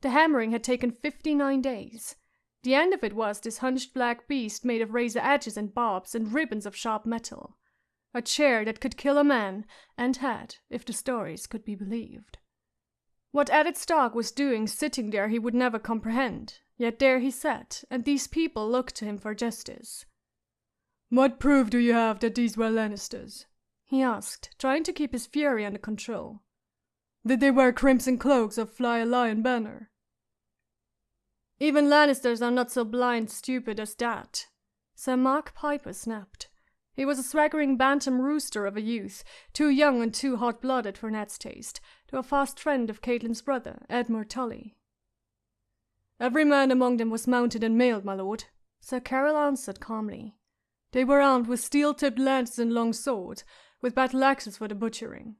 The hammering had taken 59 days. The end of it was this hunched black beast made of razor edges and barbs and ribbons of sharp metal. A chair that could kill a man, and had, if the stories could be believed. What Eddard Stark was doing sitting there he would never comprehend, yet there he sat, and these people looked to him for justice. What proof do you have that these were Lannisters? He asked, trying to keep his fury under control. Did they wear crimson cloaks or fly a lion banner? Even Lannisters are not so blind stupid as that, Sir Mark Piper snapped. He was a swaggering bantam rooster of a youth, too young and too hot-blooded for Ned's taste, though a fast friend of Caitlyn's brother, Edmure Tully. Every man among them was mounted and mailed, my lord, Sir Carol answered calmly. They were armed with steel-tipped lances and long swords, with battle-axes for the butchering.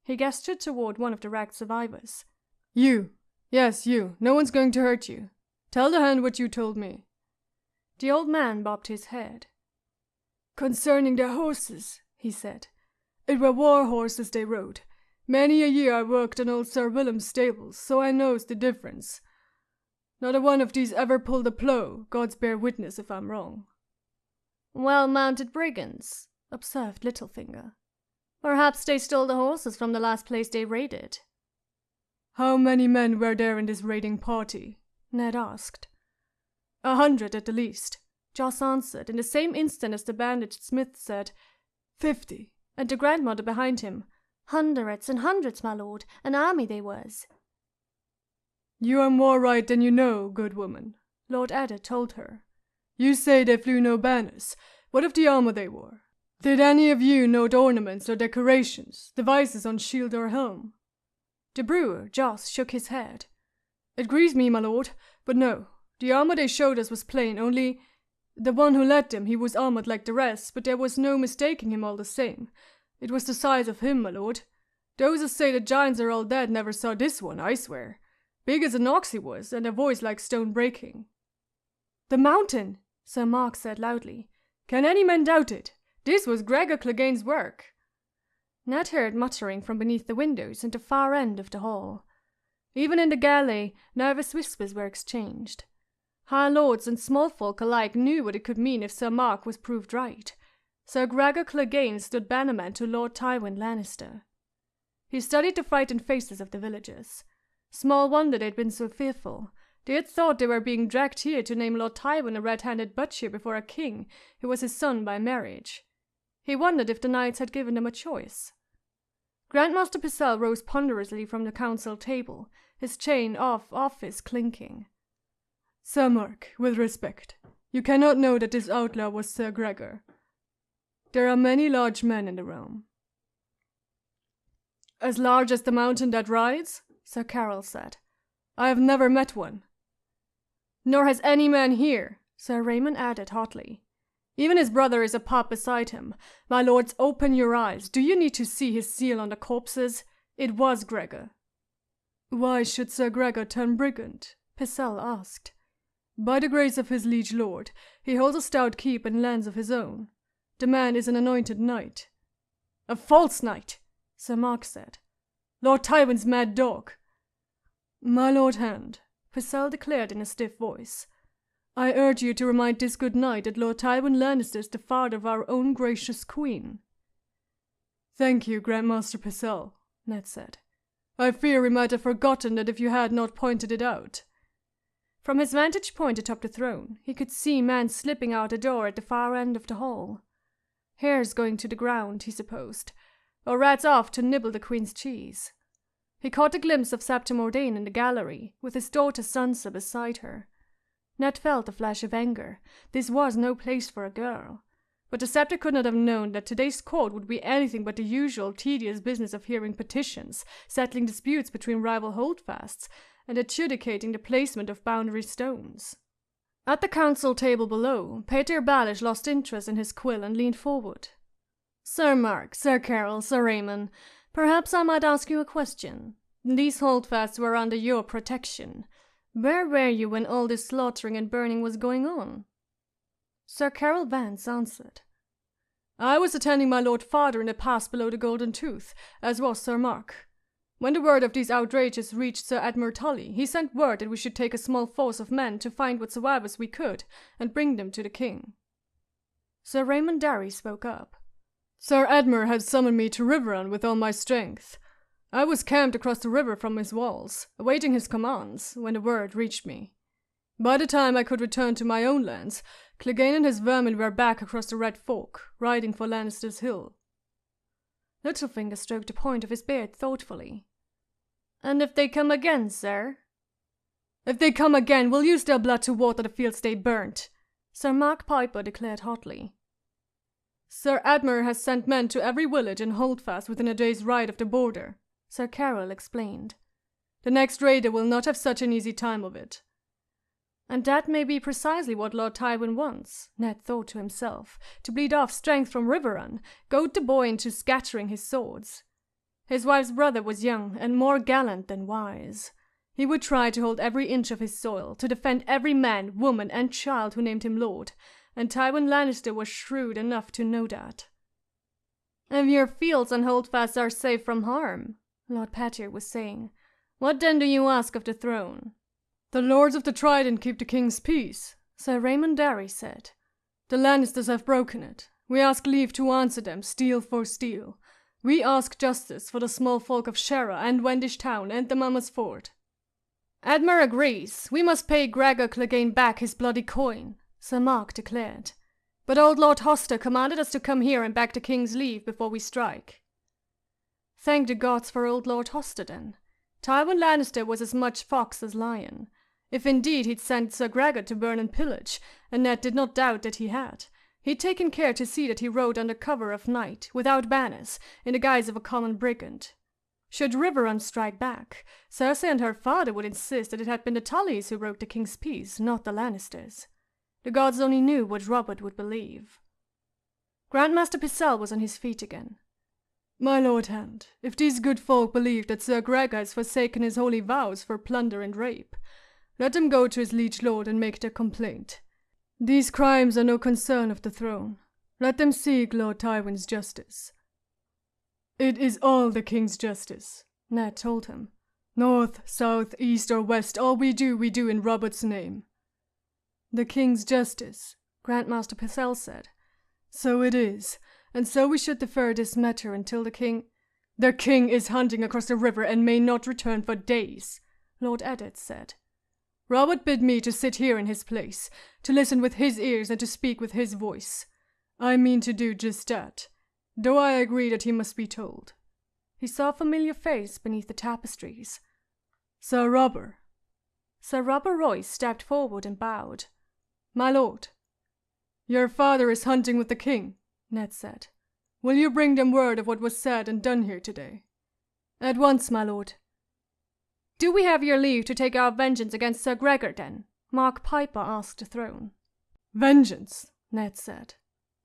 He gestured toward one of the wrecked survivors. You. Yes, you. No one's going to hurt you. Tell the hand what you told me. The old man bobbed his head. Concerning their horses, he said. It were war horses they rode. Many a year I worked on old Sir Willem's stables, so I knows the difference. Not a one of these ever pulled a plough, God's bear witness if I'm wrong." "Well-mounted brigands," observed Littlefinger. "Perhaps they stole the horses from the last place they raided." "How many men were there in this raiding party?" Ned asked. 100 at the least," Joss answered in the same instant as the bandaged smith said, 50. And the grandmother behind him, "Hundreds and hundreds, my lord, an army they was." "You are more right than you know, good woman," Lord Eddard told her. "You say they flew no banners. What of the armor they wore? Did any of you note ornaments or decorations, devices on shield or helm?" The brewer, Joss, shook his head. "It grieves me, my lord, but no. The armor they showed us was plain, only the one who led them, he was armored like the rest, but there was no mistaking him all the same. It was the size of him, my lord. Those who say the giants are all dead never saw this one, I swear. Big as an ox he was, and a voice like stone breaking." "The mountain," Sir Mark said loudly. "Can any man doubt it? This was Gregor Clegane's work." Ned heard muttering from beneath the windows in the far end of the hall. Even in the galley, nervous whispers were exchanged. High lords and small folk alike knew what it could mean if Sir Mark was proved right. Sir Gregor Clegane stood bannerman to Lord Tywin Lannister. He studied the frightened faces of the villagers. Small wonder they had been so fearful. They had thought they were being dragged here to name Lord Tywin a red-handed butcher before a king who was his son by marriage. He wondered if the knights had given them a choice. Grandmaster Pycelle rose ponderously from the council table, his chain of office clinking. "Sir Mark, with respect, you cannot know that this outlaw was Sir Gregor. There are many large men in the realm." "As large as the mountain that rides?" Sir Carol said. "I have never met one." "Nor has any man here," Sir Raymond added hotly. "Even his brother is a pup beside him. My lords, open your eyes. Do you need to see his seal on the corpses? It was Gregor." "Why should Sir Gregor turn brigand?" Pycelle asked. "By the grace of his liege lord, he holds a stout keep and lands of his own. The man is an anointed knight." "A false knight," Sir Mark said. "Lord Tywin's mad dog." "My lord Hand," Pycelle declared in a stiff voice, "I urge you to remind this good knight that Lord Tywin Lannister is the father of our own gracious queen." "Thank you, Grandmaster Pycelle," Ned said. "I fear we might have forgotten that if you had not pointed it out." From his vantage point atop the throne, he could see men slipping out a door at the far end of the hall. Hares going to the ground, he supposed, or rats off to nibble the queen's cheese. He caught a glimpse of Septa Mordane in the gallery, with his daughter Sansa beside her. Ned felt a flash of anger. This was no place for a girl. But the scepter could not have known that today's court would be anything but the usual tedious business of hearing petitions, settling disputes between rival holdfasts, and adjudicating the placement of boundary stones. At the council table below, Peter Baelish lost interest in his quill and leaned forward. "Sir Mark, Sir Carol, Sir Raymond, perhaps I might ask you a question. These holdfasts were under your protection. Where were you when all this slaughtering and burning was going on?" Sir Carol Vance answered. "I was attending my lord father in the pass below the Golden Tooth, as was Sir Mark. When the word of these outrages reached Sir Edmure Tully, he sent word that we should take a small force of men to find what survivors we could, and bring them to the king." Sir Raymond Darry spoke up. "Sir Edmure had summoned me to Riverrun with all my strength. I was camped across the river from his walls, awaiting his commands, when the word reached me. By the time I could return to my own lands, Clegane and his vermin were back across the Red Fork, riding for Lannister's Hill." Littlefinger stroked the point of his beard thoughtfully. "And if they come again, sir?" "If they come again, we'll use their blood to water the fields they burnt," Sir Mark Piper declared hotly. "Sir Edmure has sent men to every village and holdfast within a day's ride of the border," Sir Carol explained. "The next raider will not have such an easy time of it." "And that may be precisely what Lord Tywin wants," Ned thought to himself, "to bleed off strength from Riverrun, goad the boy into scattering his swords. His wife's brother was young and more gallant than wise. He would try to hold every inch of his soil, to defend every man, woman, and child who named him lord, and Tywin Lannister was shrewd enough to know that." "And your fields and holdfasts are safe from harm," Lord Pattier was saying. "What then do you ask of the throne?" "The lords of the Trident keep the king's peace," Sir Raymond Darry said. "The Lannisters have broken it. We ask leave to answer them, steel for steel. We ask justice for the small folk of Shera and Wendish Town and the Mama's Fort." "Admer agrees. We must pay Gregor Clegane back his bloody coin," Sir Mark declared. "But old Lord Hoster commanded us to come here and beg the king's leave before we strike." Thank the gods for old Lord Hoster, then. Tywin Lannister was as much fox as lion. If indeed he'd sent Sir Gregor to burn and pillage, and Ned did not doubt that he had, he'd taken care to see that he rode under cover of night, without banners, in the guise of a common brigand. Should Riverrun strike back, Cersei and her father would insist that it had been the Tullys who wrote the king's peace, not the Lannisters. The gods only knew what Robert would believe. Grandmaster Pycelle was on his feet again. "My Lord Hand, if these good folk believe that Sir Gregor has forsaken his holy vows for plunder and rape, let them go to his liege lord and make their complaint. These crimes are no concern of the throne. Let them seek Lord Tywin's justice." "It is all the king's justice," Ned told him. "North, south, east, or west, all we do in Robert's name." "The king's justice," Grandmaster Pycelle said. "So it is, and so we should defer this matter until the king—" "The king is hunting across the river and may not return for days," Lord Eddard said. "Robert bid me to sit here in his place, to listen with his ears and to speak with his voice. I mean to do just that, though I agree that he must be told." He saw a familiar face beneath the tapestries. "Sir Robert." Sir Robert Royce stepped forward and bowed. "My lord." "Your father is hunting with the king," Ned said. "Will you bring them word of what was said and done here today?" "At once, my lord." "Do we have your leave to take our vengeance against Sir Gregor, then?" Mark Piper asked the throne. "Vengeance," Ned said.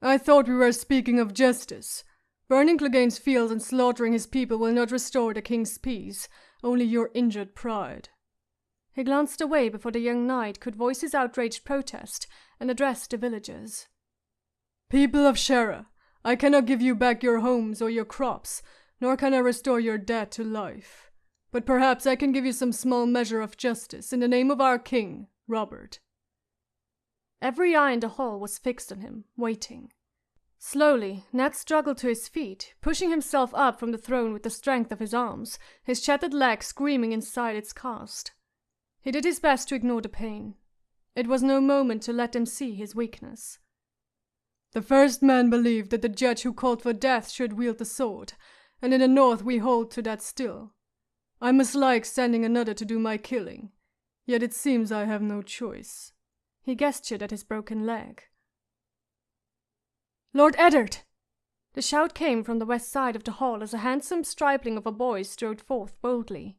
"I thought we were speaking of justice. Burning Clegane's fields and slaughtering his people will not restore the king's peace, only your injured pride." He glanced away before the young knight could voice his outraged protest and address the villagers. "People of Shera, I cannot give you back your homes or your crops, nor can I restore your dead to life. But perhaps I can give you some small measure of justice in the name of our king, Robert." Every eye in the hall was fixed on him, waiting. Slowly, Ned struggled to his feet, pushing himself up from the throne with the strength of his arms, his shattered leg screaming inside its cast. He did his best to ignore the pain. It was no moment to let them see his weakness. "The first man believed that the judge who called for death should wield the sword, and in the north we hold to that still. I must like sending another to do my killing, yet it seems I have no choice." He gestured at his broken leg. "Lord Eddard!" The shout came from the west side of the hall as a handsome stripling of a boy strode forth boldly.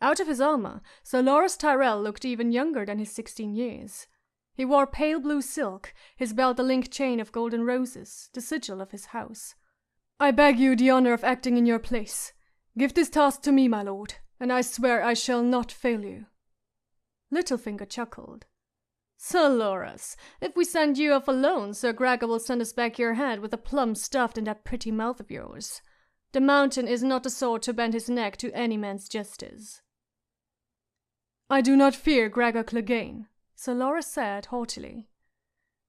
Out of his armor, Sir Loras Tyrell looked even younger than his 16 years. He wore pale blue silk, his belt a linked chain of golden roses, the sigil of his house. "I beg you the honor of acting in your place. Give this task to me, my lord, and I swear I shall not fail you." Littlefinger chuckled. "Sir Loras, if we send you off alone, Sir Gregor will send us back your head with a plum stuffed in that pretty mouth of yours. The mountain is not the sort to bend his neck to any man's justice." "I do not fear Gregor Clegane," Sir Loras said haughtily.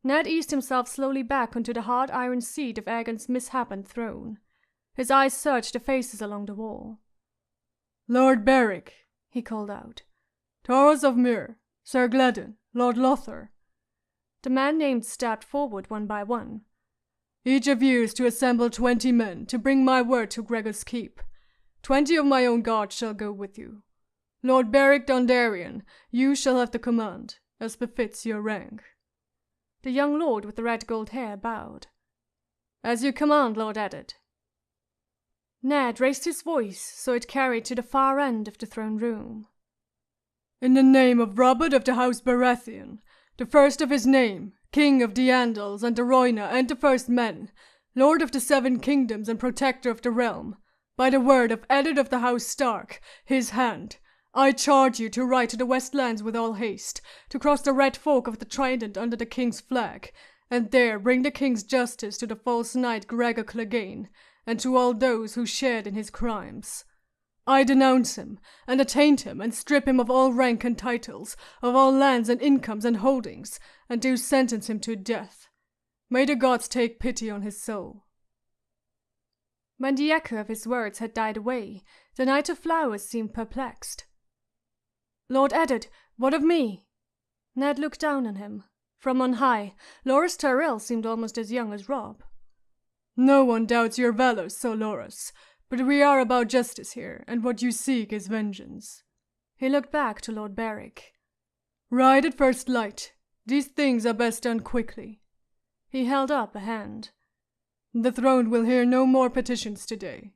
Ned eased himself slowly back onto the hard iron seat of Aegon's misshapen throne. His eyes searched the faces along the wall. "Lord Beric," he called out. "Taurus of Myr, Sir Gladden, Lord Lothar." The man named stepped forward one by one. "Each of you is to assemble 20 men to bring my word to Gregor's keep. 20 of my own guard shall go with you. Lord Beric Dondarrion, you shall have the command, as befits your rank." The young lord with the red gold hair bowed. "As you command, Lord Eddard." Ned raised his voice so it carried to the far end of the throne room. "In the name of Robert of the House Baratheon, the first of his name, King of the Andals and the Rhoyna and the First Men, Lord of the Seven Kingdoms and Protector of the Realm, by the word of Eddard of the House Stark, his hand, I charge you to ride to the Westlands with all haste, to cross the red folk of the Trident under the king's flag, and there bring the king's justice to the false knight Gregor Clegane, and to all those who shared in his crimes. I denounce him, and attaint him, and strip him of all rank and titles, of all lands and incomes and holdings, and do sentence him to death. May the gods take pity on his soul." When the echo of his words had died away, the Knight of Flowers seemed perplexed. "Lord Eddard, what of me?" Ned looked down on him. From on high, Loras Tyrell seemed almost as young as Rob. "No one doubts your valor, Sir Loras, but we are about justice here, and what you seek is vengeance." He looked back to Lord Beric. "Ride at first light. These things are best done quickly." He held up a hand. "The throne will hear no more petitions today."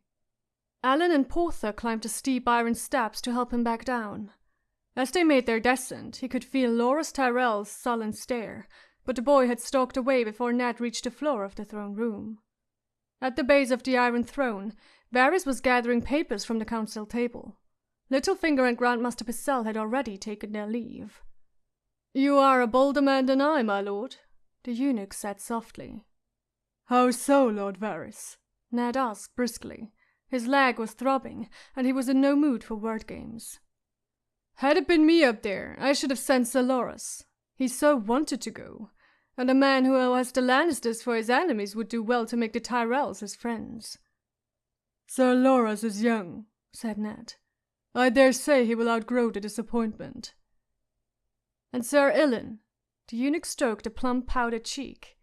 Alan and Porther climbed the steep iron steps to help him back down. As they made their descent, he could feel Loras Tyrell's sullen stare, but the boy had stalked away before Ned reached the floor of the throne room. At the base of the iron throne, Varys was gathering papers from the council table. Littlefinger and Grandmaster Pycelle had already taken their leave. "You are a bolder man than I, my lord," the eunuch said softly. "How so, Lord Varys?" Ned asked briskly. His leg was throbbing, and he was in no mood for word games. "Had it been me up there, I should have sent Sir Loras. He so wanted to go, and a man who has the Lannisters for his enemies would do well to make the Tyrells his friends." "Sir Loras is young," said Ned. "I dare say he will outgrow the disappointment." "And Sir Ilyn," the eunuch stroked a plump powdered cheek.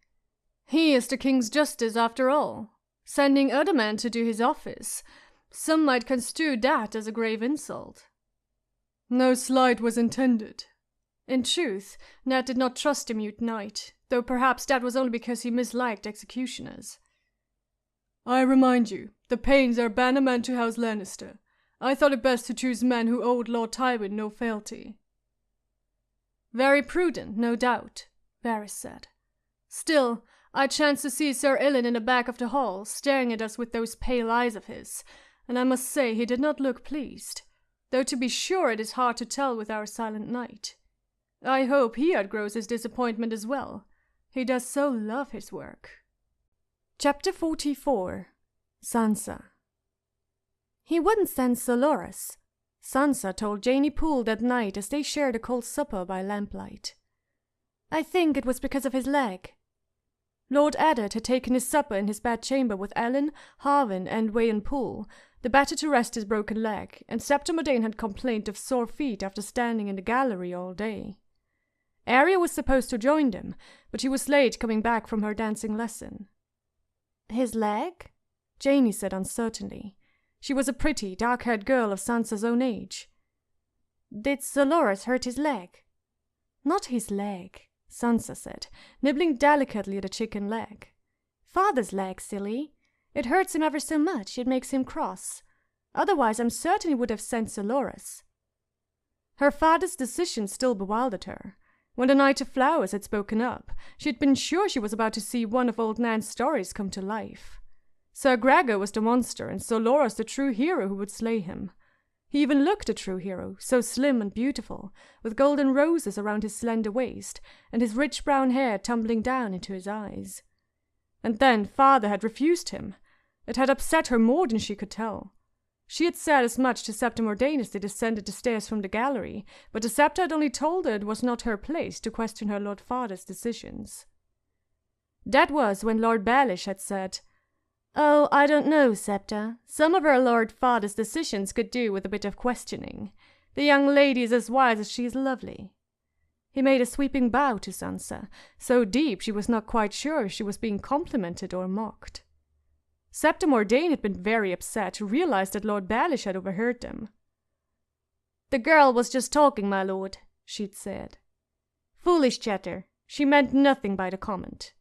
"He is the king's justice after all, sending other men to do his office. Some might construe that as a grave insult." "No slight was intended." In truth, Ned did not trust the mute knight, though perhaps that was only because he misliked executioners. "I remind you, the Paynes are bannermen to House Lannister. I thought it best to choose men who owed Lord Tywin no fealty." "Very prudent, no doubt," Varys said. "Still, I chanced to see Sir Ilyn in the back of the hall, staring at us with those pale eyes of his, and I must say he did not look pleased, though to be sure it is hard to tell with our silent knight. I hope he outgrows his disappointment as well. He does so love his work." Chapter 44. Sansa. "He wouldn't send Sir Loras," Sansa told Janey Poole that night as they shared a cold supper by lamplight. "I think it was because of his leg." Lord Eddard had taken his supper in his bedchamber with Ellen, Harwin, and Wayan Poole, the better to rest his broken leg, and Septa Mordane had complained of sore feet after standing in the gallery all day. Arya was supposed to join them, but she was late coming back from her dancing lesson. "His leg?" Janey said uncertainly. She was a pretty, dark-haired girl of Sansa's own age. "Did Sir Loras hurt his leg?" "Not his leg," Sansa said, nibbling delicately at a chicken leg. "Father's leg, silly. It hurts him ever so much, it makes him cross. Otherwise I'm certain he would have sent Sir Loras." Her father's decision still bewildered her. When the Knight of Flowers had spoken up, she had been sure she was about to see one of old Nan's stories come to life. Sir Gregor was the monster, and Sir Loras the true hero who would slay him. He even looked a true hero, so slim and beautiful, with golden roses around his slender waist, and his rich brown hair tumbling down into his eyes. And then father had refused him. It had upset her more than she could tell. She had said as much to Septa Mordane as they descended the stairs from the gallery, but the Septa had only told her it was not her place to question her Lord Father's decisions. That was when Lord Baelish had said, "Oh, I don't know, Septa. Some of our Lord Father's decisions could do with a bit of questioning. The young lady is as wise as she is lovely." He made a sweeping bow to Sansa, so deep she was not quite sure if she was being complimented or mocked. Septa Mordane had been very upset to realize that Lord Baelish had overheard them. "The girl was just talking, my lord," she'd said. "Foolish chatter. She meant nothing by the comment."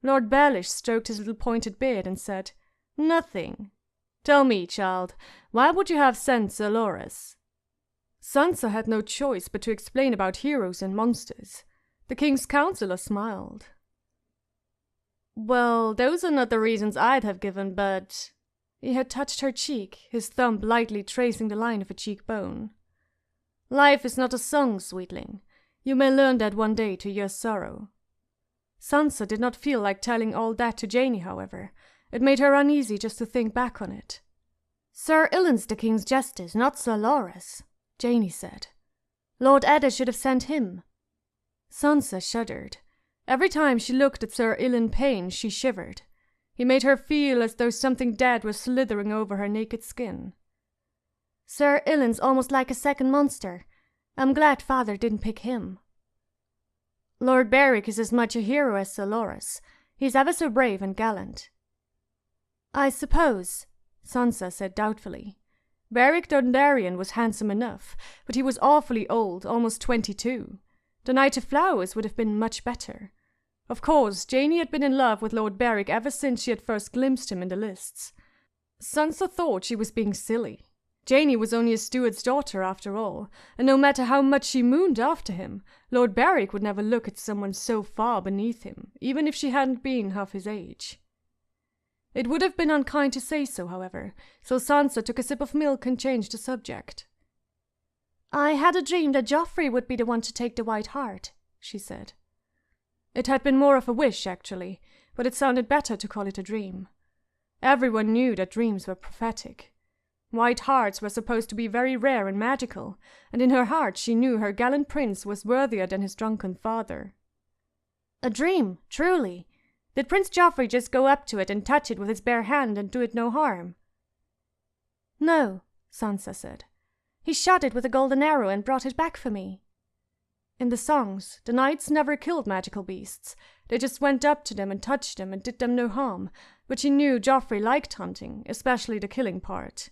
Lord Baelish stroked his little pointed beard and said, "Nothing. Tell me, child, why would you have sent Sir Loras?" Sansa had no choice but to explain about heroes and monsters. The king's counsellor smiled. "Well, those are not the reasons I'd have given, but—" He had touched her cheek, his thumb lightly tracing the line of a cheekbone. "Life is not a song, sweetling. You may learn that one day to your sorrow." Sansa did not feel like telling all that to Janey, however. It made her uneasy just to think back on it. Sir Ilan's the king's justice, not Sir Loras, Janey said. Lord Edda should have sent him. Sansa shuddered. Every time she looked at Sir Ilan Payne, she shivered. He made her feel as though something dead was slithering over her naked skin. Sir Ilan's almost like a second monster. I'm glad father didn't pick him. Lord Beric is as much a hero as Sir Loras. He's ever so brave and gallant. I suppose, Sansa said doubtfully. Beric Dondarrion was handsome enough, but he was awfully old, almost 22. The Knight of Flowers would have been much better. Of course, Janey had been in love with Lord Beric ever since she had first glimpsed him in the lists. Sansa thought she was being silly. Janey was only a steward's daughter after all, and no matter how much she mooned after him, Lord Beric would never look at someone so far beneath him, even if she hadn't been half his age. It would have been unkind to say so, however, so Sansa took a sip of milk and changed the subject. I had a dream that Joffrey would be the one to take the White Hart, she said. It had been more of a wish, actually, but it sounded better to call it a dream. Everyone knew that dreams were prophetic. White Harts were supposed to be very rare and magical, and in her heart she knew her gallant prince was worthier than his drunken father. A dream, truly. Did Prince Joffrey just go up to it and touch it with his bare hand and do it no harm? No, Sansa said. He shot it with a golden arrow and brought it back for me. In the songs, the knights never killed magical beasts. They just went up to them and touched them and did them no harm, but she knew Joffrey liked hunting, especially the killing part.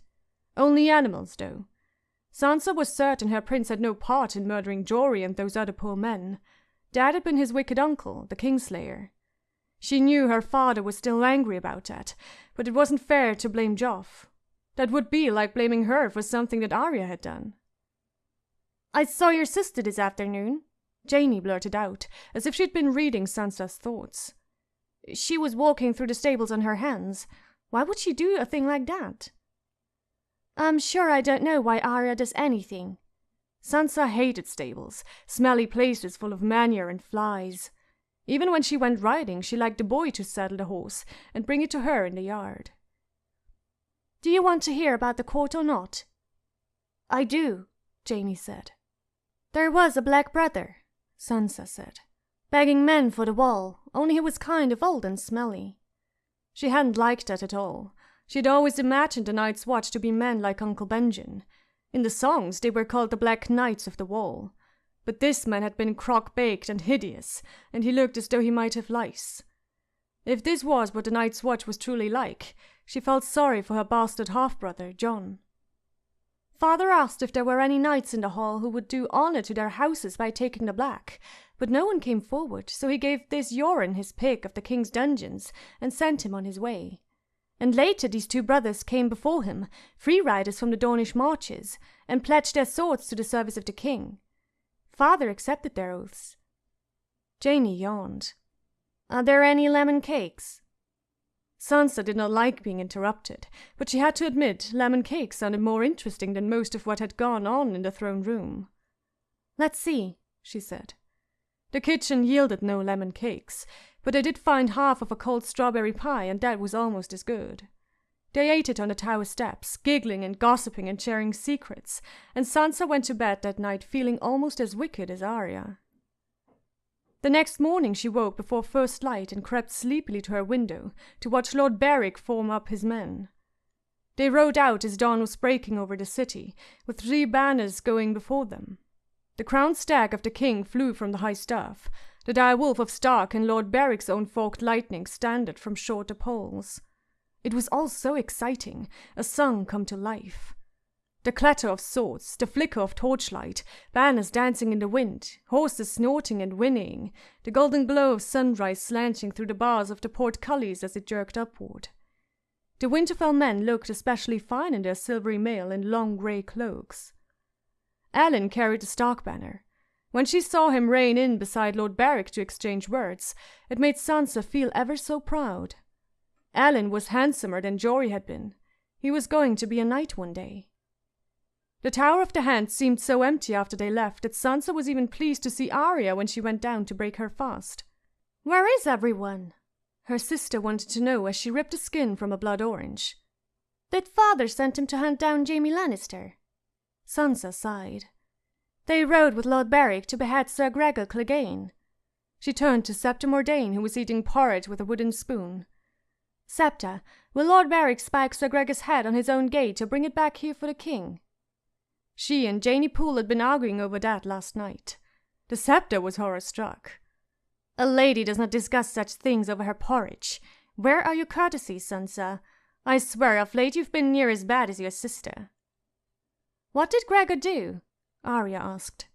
Only animals, though. Sansa was certain her prince had no part in murdering Jory and those other poor men. That had been his wicked uncle, the Kingslayer. She knew her father was still angry about that, but it wasn't fair to blame Joff. That would be like blaming her for something that Arya had done. I saw your sister this afternoon, Janey blurted out, as if she'd been reading Sansa's thoughts. She was walking through the stables on her hands. Why would she do a thing like that? I'm sure I don't know why Arya does anything. Sansa hated stables, smelly places full of manure and flies. Even when she went riding, she liked the boy to saddle the horse and bring it to her in the yard. Do you want to hear about the court or not? I do, Janey said. There was a black brother, Sansa said, begging men for the wall, only he was kind of old and smelly. She hadn't liked that at all. She'd always imagined the Night's Watch to be men like Uncle Benjen. In the songs they were called the Black Knights of the Wall. But this man had been crock-baked and hideous, and he looked as though he might have lice. If this was what the Night's Watch was truly like, she felt sorry for her bastard half-brother, Jon. Father asked if there were any knights in the hall who would do honor to their houses by taking the black, but no one came forward, so he gave this Yoren his pick of the king's dungeons and sent him on his way. And later these two brothers came before him, free riders from the Dornish marches, and pledged their swords to the service of the king. Father accepted their oaths. Janey yawned. Are there any lemon cakes? Sansa did not like being interrupted, but she had to admit lemon cakes sounded more interesting than most of what had gone on in the throne room. Let's see, she said. The kitchen yielded no lemon cakes, but they did find half of a cold strawberry pie, and that was almost as good. They ate it on the tower steps, giggling and gossiping and sharing secrets, and Sansa went to bed that night feeling almost as wicked as Arya. The next morning she woke before first light and crept sleepily to her window to watch Lord Beric form up his men. They rode out as dawn was breaking over the city, with 3 banners going before them. The crowned stag of the king flew from the high staff, the dire wolf of Stark and Lord Beric's own forked lightning standard from shorter poles. It was all so exciting, a song come to life. The clatter of swords, the flicker of torchlight, banners dancing in the wind, horses snorting and whinnying, the golden glow of sunrise slanting through the bars of the portcullis as it jerked upward. The Winterfell men looked especially fine in their silvery mail and long grey cloaks. Alan carried the Stark banner. When she saw him rein in beside Lord Beric to exchange words, it made Sansa feel ever so proud. Alan was handsomer than Jory had been. He was going to be a knight one day. The Tower of the Hand seemed so empty after they left that Sansa was even pleased to see Arya when she went down to break her fast. Where is everyone? Her sister wanted to know as she ripped the skin from a blood orange. That father sent him to hunt down Jaime Lannister. Sansa sighed. They rode with Lord Beric to behead Sir Gregor Clegane. She turned to Septa Mordane, who was eating porridge with a wooden spoon. Septa, will Lord Beric spike Sir Gregor's head on his own gate to bring it back here for the king? She and Janie Poole had been arguing over that last night. The Septa was horror-struck. A lady does not discuss such things over her porridge. Where are your courtesies, Sansa? I swear of late you've been near as bad as your sister. What did Gregor do? Arya asked.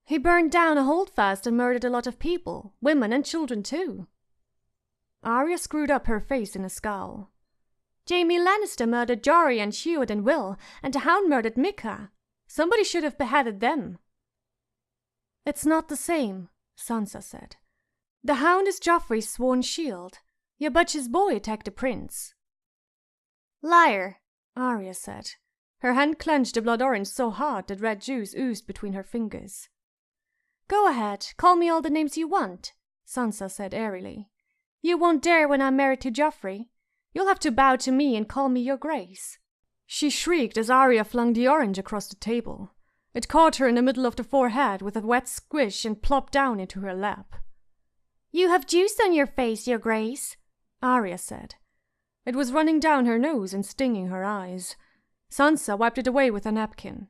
He burned down a holdfast and murdered a lot of people, women and children too. Arya screwed up her face in a scowl. Jaime Lannister murdered Jory and Heward and Will, and the Hound murdered Micah. Somebody should have beheaded them. It's not the same, Sansa said. The Hound is Joffrey's sworn shield. Your butcher's boy attacked the prince. Liar, Arya said. Her hand clenched the blood orange so hard that red juice oozed between her fingers. Go ahead, call me all the names you want, Sansa said airily. You won't dare when I'm married to Joffrey. You'll have to bow to me and call me your grace. She shrieked as Arya flung the orange across the table. It caught her in the middle of the forehead with a wet squish and plopped down into her lap. You have juice on your face, your grace, Arya said. It was running down her nose and stinging her eyes. Sansa wiped it away with a napkin.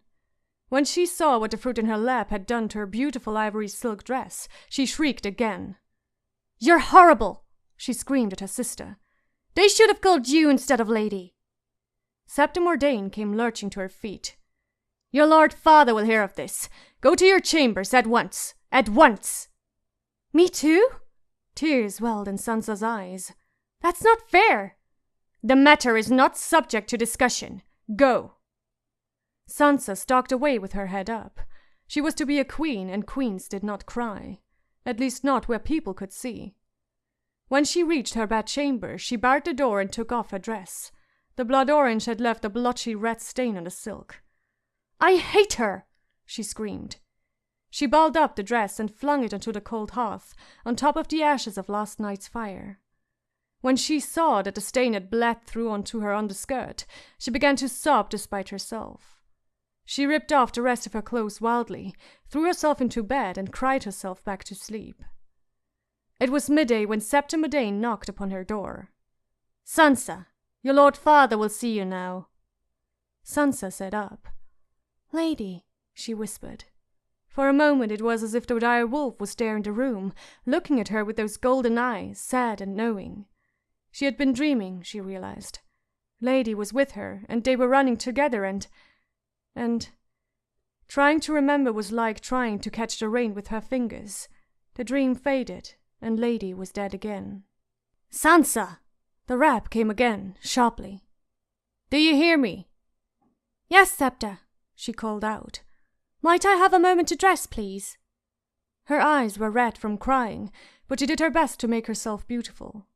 When she saw what the fruit in her lap had done to her beautiful ivory silk dress, she shrieked again. You're horrible, she screamed at her sister. They should have called you instead of lady. Septa Mordane came lurching to her feet. Your lord father will hear of this. Go to your chambers at once. At once. Me too? Tears welled in Sansa's eyes. That's not fair. The matter is not subject to discussion. Go. Sansa stalked away with her head up. She was to be a queen, and queens did not cry. At least not where people could see. When she reached her bedchamber, she barred the door and took off her dress. The blood orange had left a blotchy red stain on the silk. I hate her, she screamed. She balled up the dress and flung it onto the cold hearth, on top of the ashes of last night's fire. When she saw that the stain had bled through onto her underskirt, she began to sob despite herself. She ripped off the rest of her clothes wildly, threw herself into bed and cried herself back to sleep. It was midday when Septa Mordane knocked upon her door. Sansa, your lord father will see you now. Sansa sat up. Lady, she whispered. For a moment it was as if the dire wolf was there in the room, looking at her with those golden eyes, sad and knowing. She had been dreaming, she realized. Lady was with her, and they were running together, and... Trying to remember was like trying to catch the rain with her fingers. The dream faded, and Lady was dead again. Sansa! The rap came again, sharply. Do you hear me? Yes, Septa, she called out. Might I have a moment to dress, please? Her eyes were red from crying, but she did her best to make herself beautiful.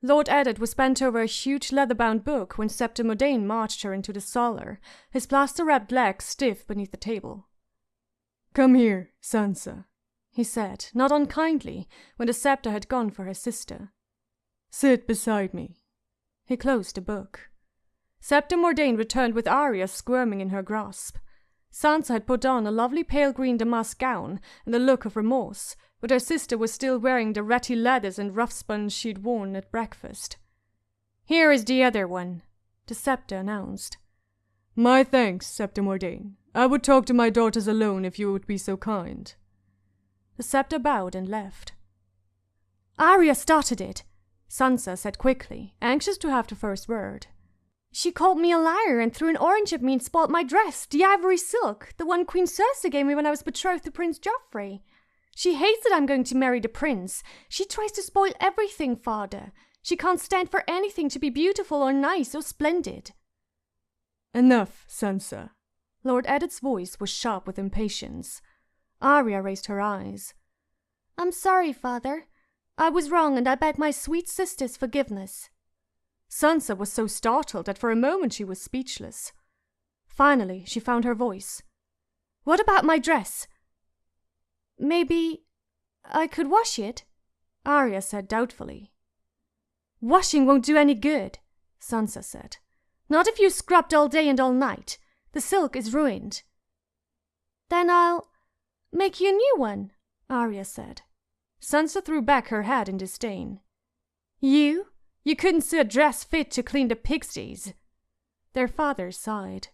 Lord Eddard was bent over a huge leather-bound book when Septa Mordane marched her into the solar, his plaster-wrapped legs stiff beneath the table. Come here, Sansa, he said, not unkindly, when the Septa had gone for her sister. Sit beside me. He closed the book. Septa Mordane returned with Arya squirming in her grasp. Sansa had put on a lovely pale green damask gown and a look of remorse, but her sister was still wearing the ratty leathers and rough spuns she'd worn at breakfast. Here is the other one, the Septa announced. My thanks, Septa Mordane. I would talk to my daughters alone if you would be so kind. The Septa bowed and left. Arya started it, Sansa said quickly, anxious to have the first word. She called me a liar and threw an orange at me and spoilt my dress, the ivory silk, the one Queen Cersei gave me when I was betrothed to Prince Joffrey. She hates that I'm going to marry the prince. She tries to spoil everything, father. She can't stand for anything to be beautiful or nice or splendid. Enough, Sansa. Lord Eddard's voice was sharp with impatience. Arya raised her eyes. I'm sorry, father. I was wrong and I beg my sweet sister's forgiveness. Sansa was so startled that for a moment she was speechless. Finally, she found her voice. What about my dress? Maybe I could wash it, Arya said doubtfully. Washing won't do any good, Sansa said. Not if you scrubbed all day and all night. The silk is ruined. Then I'll make you a new one, Arya said. Sansa threw back her head in disdain. You? You couldn't sew a dress fit to clean the pixies. Their father sighed.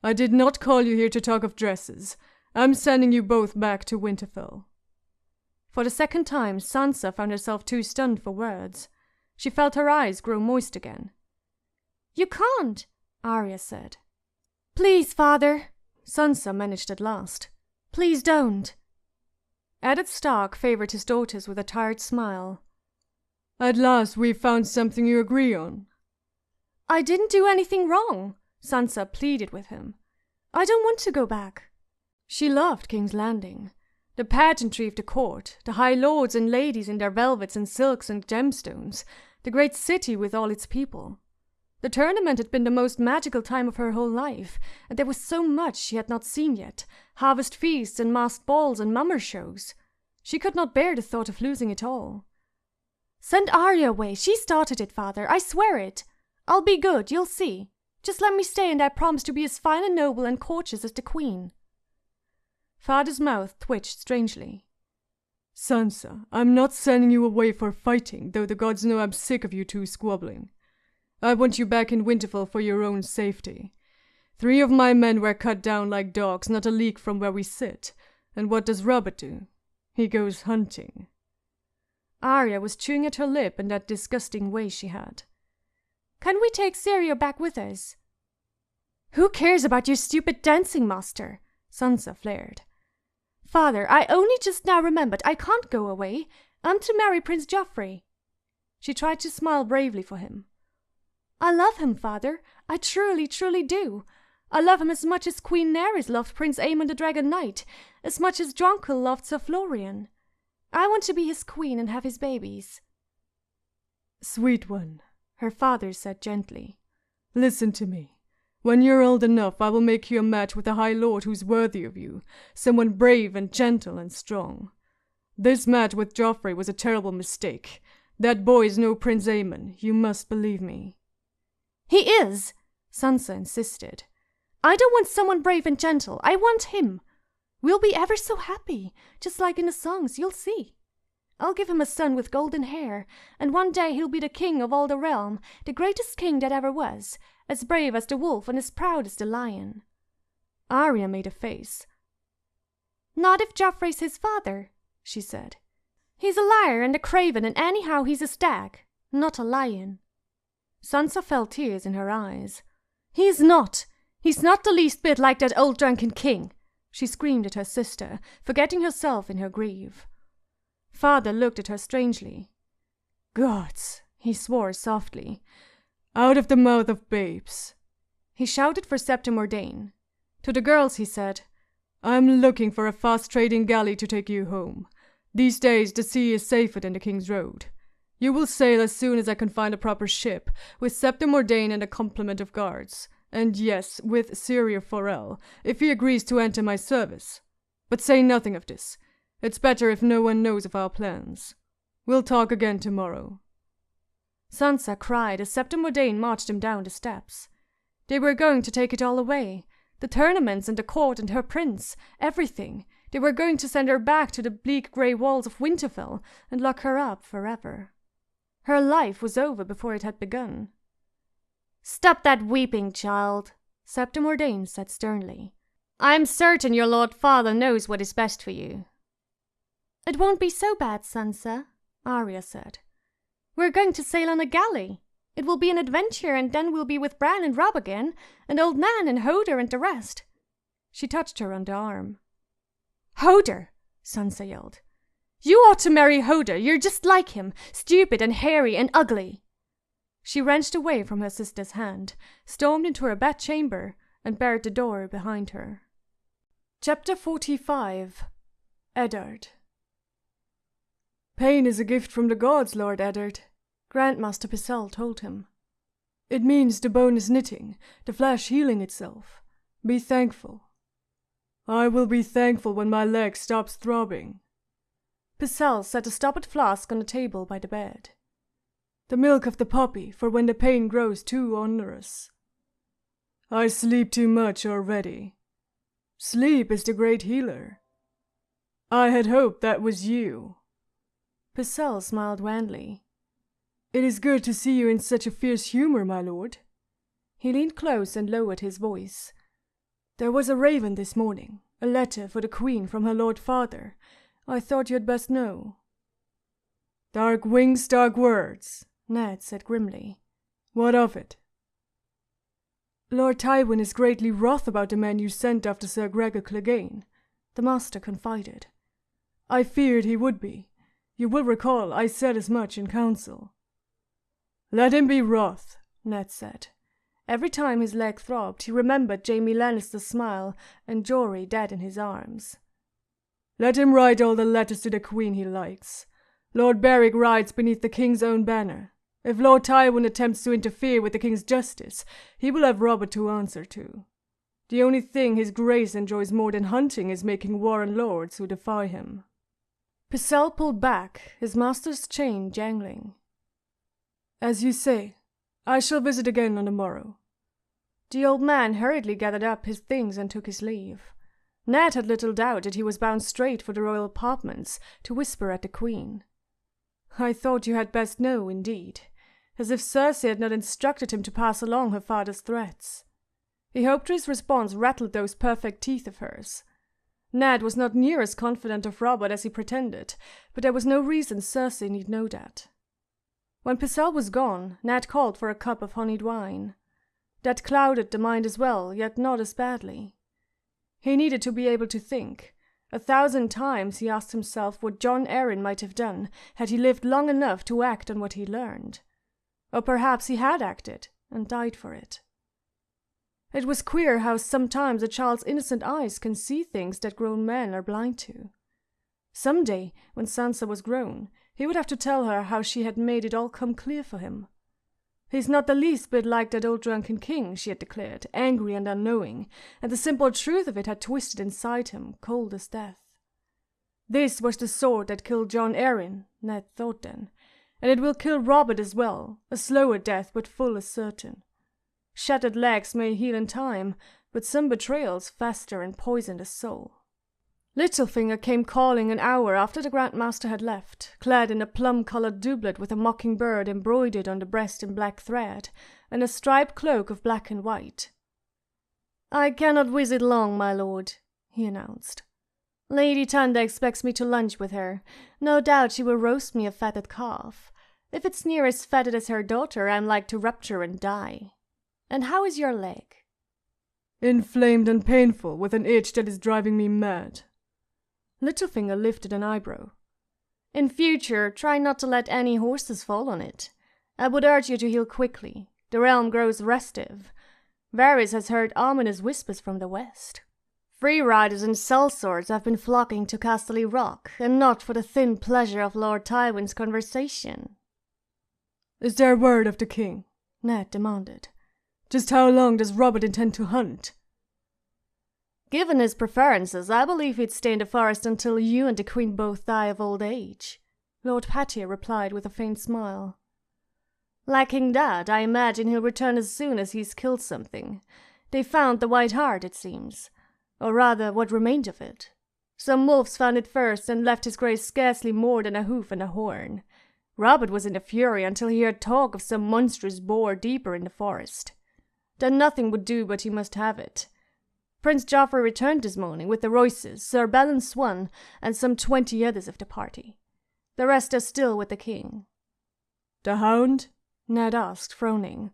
I did not call you here to talk of dresses. I'm sending you both back to Winterfell. For the second time, Sansa found herself too stunned for words. She felt her eyes grow moist again. You can't, Arya said. Please, father, Sansa managed at last. Please don't. Eddard Stark favored his daughters with a tired smile. At last we've found something you agree on. I didn't do anything wrong, Sansa pleaded with him. I don't want to go back. She loved King's Landing. The pageantry of the court, the high lords and ladies in their velvets and silks and gemstones, the great city with all its people. The tournament had been the most magical time of her whole life, and there was so much she had not seen yet, harvest feasts and masked balls and mummer shows. She could not bear the thought of losing it all. Send Arya away. She started it, father. I swear it. I'll be good, you'll see. Just let me stay and I promise to be as fine and noble and courteous as the queen. Father's mouth twitched strangely. Sansa, I'm not sending you away for fighting, though the gods know I'm sick of you two squabbling. I want you back in Winterfell for your own safety. 3 of my men were cut down like dogs not a league from where we sit. And what does Robert do? He goes hunting. Arya was chewing at her lip in that disgusting way she had. Can we take Syrio back with us? Who cares about your stupid dancing master? Sansa flared. Father, I only just now remembered I can't go away. I'm to marry Prince Joffrey. She tried to smile bravely for him. I love him, father. I truly, truly do. I love him as much as Queen Nerys loved Prince Aemon the Dragon Knight, as much as Jonquil loved Sir Florian. I want to be his queen and have his babies. Sweet one, her father said gently. Listen to me. When you're old enough, I will make you a match with a high lord who's worthy of you, someone brave and gentle and strong. This match with Joffrey was a terrible mistake. That boy is no Prince Aemon, you must believe me. He is, Sansa insisted. I don't want someone brave and gentle. I want him. We'll be ever so happy, just like in the songs, you'll see. I'll give him a son with golden hair, and one day he'll be the king of all the realm, the greatest king that ever was, as brave as the wolf and as proud as the lion. Arya made a face. Not if Joffrey's his father, she said. He's a liar and a craven, and anyhow he's a stag, not a lion. Sansa felt tears in her eyes. He's not the least bit like that old drunken king, she screamed at her sister, forgetting herself in her grief. Father looked at her strangely. Gods, he swore softly. Out of the mouth of babes. He shouted for Septa Mordane. To the girls he said, I'm looking for a fast-trading galley to take you home. These days the sea is safer than the King's Road. You will sail as soon as I can find a proper ship, with Septa Mordane and a complement of guards. And yes, with Syrio Forel, if he agrees to enter my service. But say nothing of this. It's better if no one knows of our plans. We'll talk again tomorrow. Sansa cried as Septa Mordane marched him down the steps. They were going to take it all away. The tournaments and the court and her prince, everything. They were going to send her back to the bleak grey walls of Winterfell and lock her up forever. Her life was over before it had begun. Stop that weeping, child, Septa Mordane said sternly. I'm certain your Lord Father knows what is best for you. It won't be so bad, Sansa, Arya said. We're going to sail on a galley. It will be an adventure, and then we'll be with Bran and Robb again, and Old Man and Hodor and the rest. She touched her on the arm. Hodor, Sansa yelled. You ought to marry Hodor. You're just like him, stupid and hairy and ugly. She wrenched away from her sister's hand, stormed into her bedchamber, and barred the door behind her. Chapter 45. Eddard. Pain is a gift from the gods, Lord Eddard, Grandmaster Pycelle told him. It means the bone is knitting, the flesh healing itself. Be thankful. I will be thankful when my leg stops throbbing. Pycelle set a stoppered flask on the table by the bed. The milk of the poppy, for when the pain grows too onerous. I sleep too much already. Sleep is the great healer. I had hoped that was you." Purcell smiled wanly. "It is good to see you in such a fierce humor, my lord." He leaned close and lowered his voice. "There was a raven this morning, a letter for the Queen from her lord father. I thought you had best know." "Dark wings, dark words," Ned said grimly. "What of it?" "Lord Tywin is greatly wroth about the man you sent after Sir Gregor Clegane," the master confided. "I feared he would be. You will recall I said as much in council." "Let him be wroth," Ned said. Every time his leg throbbed, he remembered Jaime Lannister's smile and Jory dead in his arms. "Let him write all the letters to the Queen he likes. Lord Beric rides beneath the King's own banner. If Lord Tywin attempts to interfere with the King's justice, he will have Robert to answer to. The only thing his grace enjoys more than hunting is making war on lords who defy him." Purcell pulled back, his master's chain jangling. "As you say, I shall visit again on the morrow." The old man hurriedly gathered up his things and took his leave. Ned had little doubt that he was bound straight for the royal apartments to whisper at the Queen. "I thought you had best know, indeed," as if Cersei had not instructed him to pass along her father's threats. He hoped his response rattled those perfect teeth of hers. Ned was not near as confident of Robert as he pretended, but there was no reason Cersei need know that. When Purcell was gone, Ned called for a cup of honeyed wine. That clouded the mind as well, yet not as badly. He needed to be able to think. 1,000 times he asked himself what Jon Arryn might have done had he lived long enough to act on what he learned. Or perhaps he had acted and died for it. It was queer how sometimes a child's innocent eyes can see things that grown men are blind to. Some day, when Sansa was grown, he would have to tell her how she had made it all come clear for him. "He's not the least bit like that old drunken king," she had declared, angry and unknowing, and the simple truth of it had twisted inside him, cold as death. This was the sword that killed Jon Arryn, Ned thought then, and it will kill Robert as well, a slower death but full as certain. Shattered legs may heal in time, but some betrayals fester and poison the soul. Littlefinger came calling an hour after the Grand Master had left, clad in a plum-colored doublet with a mockingbird embroidered on the breast in black thread, and a striped cloak of black and white. "I cannot visit long, my lord," he announced. "Lady Tanda expects me to lunch with her. No doubt she will roast me a fatted calf. If it's near as fatted as her daughter, I'm like to rupture and die. And how is your leg?" "Inflamed and painful, with an itch that is driving me mad." Littlefinger lifted an eyebrow. "In future, try not to let any horses fall on it. I would urge you to heal quickly. The realm grows restive. Varys has heard ominous whispers from the west. Free riders and sellswords have been flocking to Casterly Rock, and not for the thin pleasure of Lord Tywin's conversation." "Is there word of the king?" Ned demanded. "Just how long does Robert intend to hunt?" "Given his preferences, I believe he'd stay in the forest until you and the Queen both die of old age," Lord Pattier replied with a faint smile. "Lacking that, I imagine he'll return as soon as he's killed something. They found the White Hart, it seems. Or rather, what remained of it. Some wolves found it first and left his grace scarcely more than a hoof and a horn. Robert was in a fury until he heard talk of some monstrous boar deeper in the forest. Then nothing would do but he must have it. Prince Joffrey returned this morning with the Royces, Sir Balon Swan, and some 20 others of the party. The rest are still with the king." "The Hound?" Ned asked, frowning.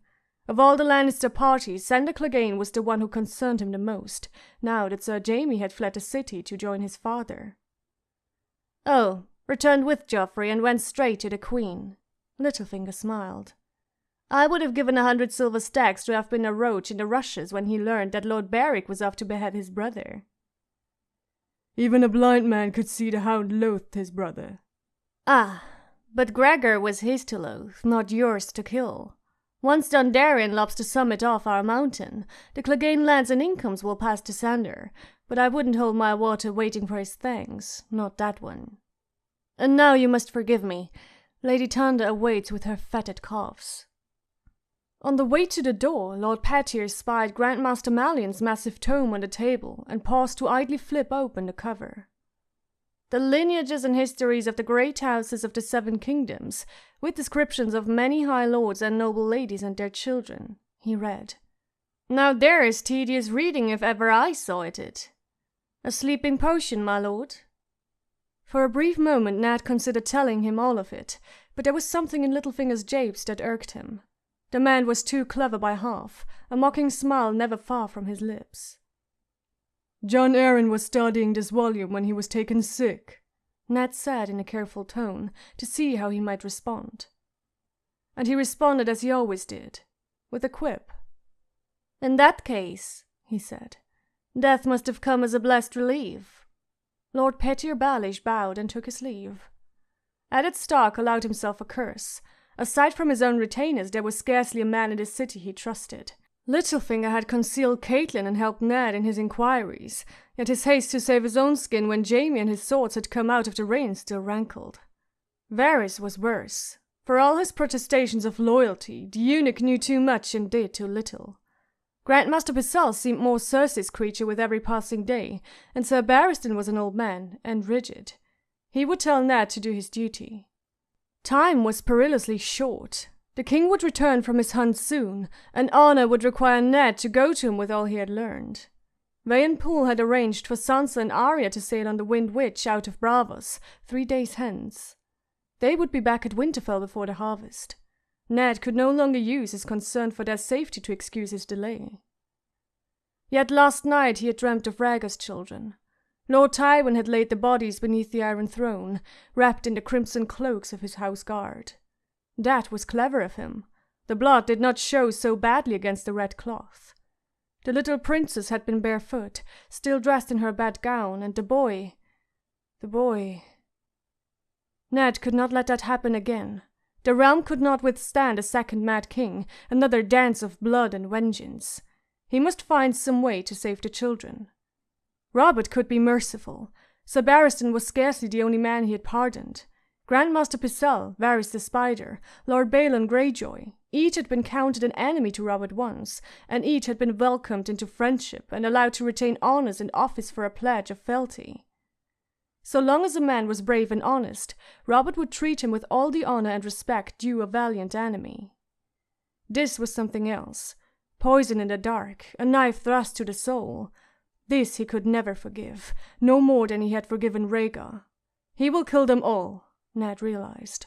Of all the Lannister party, Sandor Clegane was the one who concerned him the most, now that Sir Jaime had fled the city to join his father. "Oh, returned with Joffrey and went straight to the Queen." Littlefinger smiled. "I would have given 100 silver stacks to have been a roach in the rushes when he learned that Lord Beric was off to behead his brother." "Even a blind man could see the Hound loathed his brother." "Ah, but Gregor was his to loathe, not yours to kill. Once Dondarrion lops the summit off our mountain, the Clegane lands and incomes will pass to Sandor, but I wouldn't hold my water waiting for his thanks, not that one. And now you must forgive me. Lady Tanda awaits with her fatted calves." On the way to the door, Lord Pettier spied Grandmaster Mallion's massive tome on the table and paused to idly flip open the cover. The lineages and histories of the great houses of the 7 kingdoms, with descriptions of many high lords and noble ladies and their children, he read. Now there is tedious reading if ever I saw it. A sleeping potion, my lord? For a brief moment Ned considered telling him all of it, but there was something in Littlefinger's japes that irked him. The man was too clever by half, a mocking smile never far from his lips. John Arryn was studying this volume when he was taken sick, Ned said in a careful tone, to see how he might respond. And he responded as he always did, with a quip. In that case, he said, death must have come as a blessed relief. Lord Pettier Baelish bowed and took his leave. Eddard Stark allowed himself a curse. Aside from his own retainers, there was scarcely a man in the city he trusted. Littlefinger had concealed Catelyn and helped Ned in his inquiries, yet his haste to save his own skin when Jaime and his swords had come out of the rain still rankled. Varys was worse. For all his protestations of loyalty, the eunuch knew too much and did too little. Grandmaster Pycelle seemed more Cersei's creature with every passing day, and Sir Barristan was an old man, and rigid. He would tell Ned to do his duty. Time was perilously short. The king would return from his hunt soon, and Anna would require Ned to go to him with all he had learned. Vayan Poole had arranged for Sansa and Arya to sail on the Wind Witch out of Bravos 3 days hence. They would be back at Winterfell before the harvest. Ned could no longer use his concern for their safety to excuse his delay. Yet last night he had dreamt of Rhaegar's children. Lord Tywin had laid the bodies beneath the Iron Throne, wrapped in the crimson cloaks of his house guard. That was clever of him. The blood did not show so badly against the red cloth. The little princess had been barefoot, still dressed in her bed gown, and the boy... Ned could not let that happen again. The realm could not withstand a second Mad King, another dance of blood and vengeance. He must find some way to save the children. Robert could be merciful. Sir Barristan was scarcely the only man he had pardoned. Grandmaster Pycelle, Varys the Spider, Lord Balon Greyjoy, each had been counted an enemy to Robert once, and each had been welcomed into friendship and allowed to retain honours and office for a pledge of fealty. So long as a man was brave and honest, Robert would treat him with all the honour and respect due a valiant enemy. This was something else. Poison in the dark, a knife thrust to the soul. This he could never forgive, no more than he had forgiven Rhaegar. He will kill them all, Ned realized.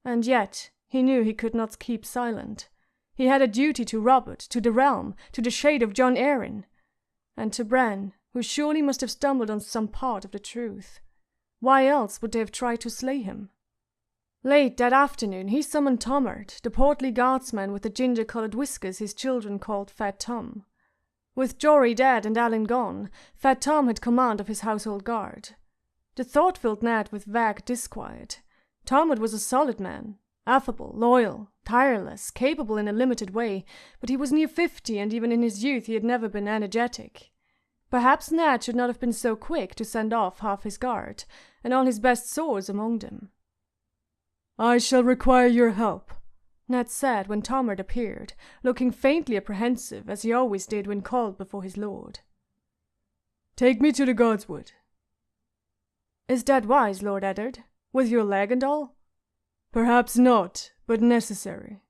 And yet, he knew he could not keep silent. He had a duty to Robert, to the realm, to the shade of Jon Arryn, and to Bran, who surely must have stumbled on some part of the truth. Why else would they have tried to slay him? Late that afternoon he summoned Tomard, the portly guardsman with the ginger-coloured whiskers his children called Fat Tom. With Jory dead and Alan gone, Fat Tom had command of his household guard. The thought filled Ned with vague disquiet. Tomard was a solid man, affable, loyal, tireless, capable in a limited way, but he was near 50 and even in his youth he had never been energetic. Perhaps Ned should not have been so quick to send off half his guard, and all his best swords among them. I shall require your help, Ned said when Tomard appeared, looking faintly apprehensive as he always did when called before his lord. Take me to the Godswood. Is that wise, Lord Eddard? With your leg and all? Perhaps not, but necessary.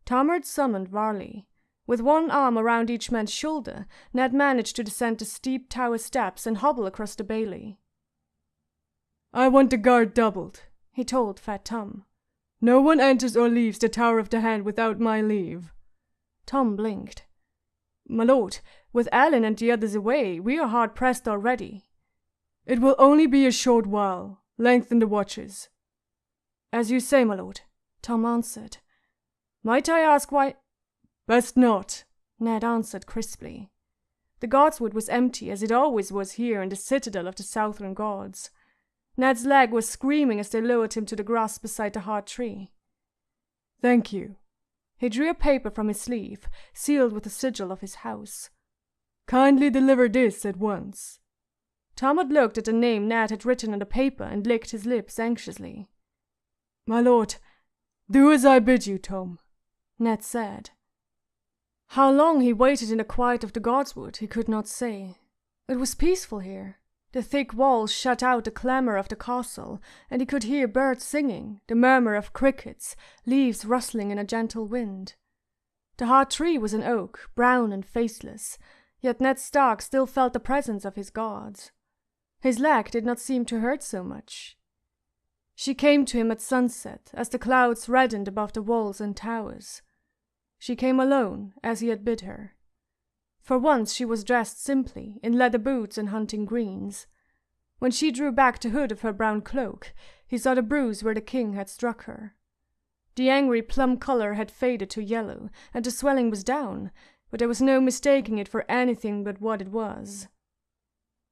Tomard summoned Varley. With one arm around each man's shoulder, Ned managed to descend the steep tower steps and hobble across the bailey. I want the guard doubled, he told Fat Tom. No one enters or leaves the Tower of the Hand without my leave. Tom blinked. My lord, with Alan and the others away, we are hard-pressed already. It will only be a short while. Lengthen the watches. As you say, my lord, Tom answered. Might I ask why? Best not, Ned answered crisply. The Godswood was empty, as it always was here in the citadel of the Southern gods. Ned's leg was screaming as they lowered him to the grass beside the hard tree. Thank you. He drew a paper from his sleeve, sealed with the sigil of his house. Kindly deliver this at once. Tom had looked at the name Ned had written on the paper and licked his lips anxiously. My lord, do as I bid you, Tom, Ned said. How long he waited in the quiet of the godswood he could not say. It was peaceful here. The thick walls shut out the clamour of the castle, and he could hear birds singing, the murmur of crickets, leaves rustling in a gentle wind. The hard tree was an oak, brown and faceless, yet Ned Stark still felt the presence of his guards. His leg did not seem to hurt so much. She came to him at sunset, as the clouds reddened above the walls and towers. She came alone, as he had bid her. For once she was dressed simply, in leather boots and hunting greens. When she drew back the hood of her brown cloak, he saw the bruise where the king had struck her. The angry plum colour had faded to yellow, and the swelling was down, but there was no mistaking it for anything but what it was.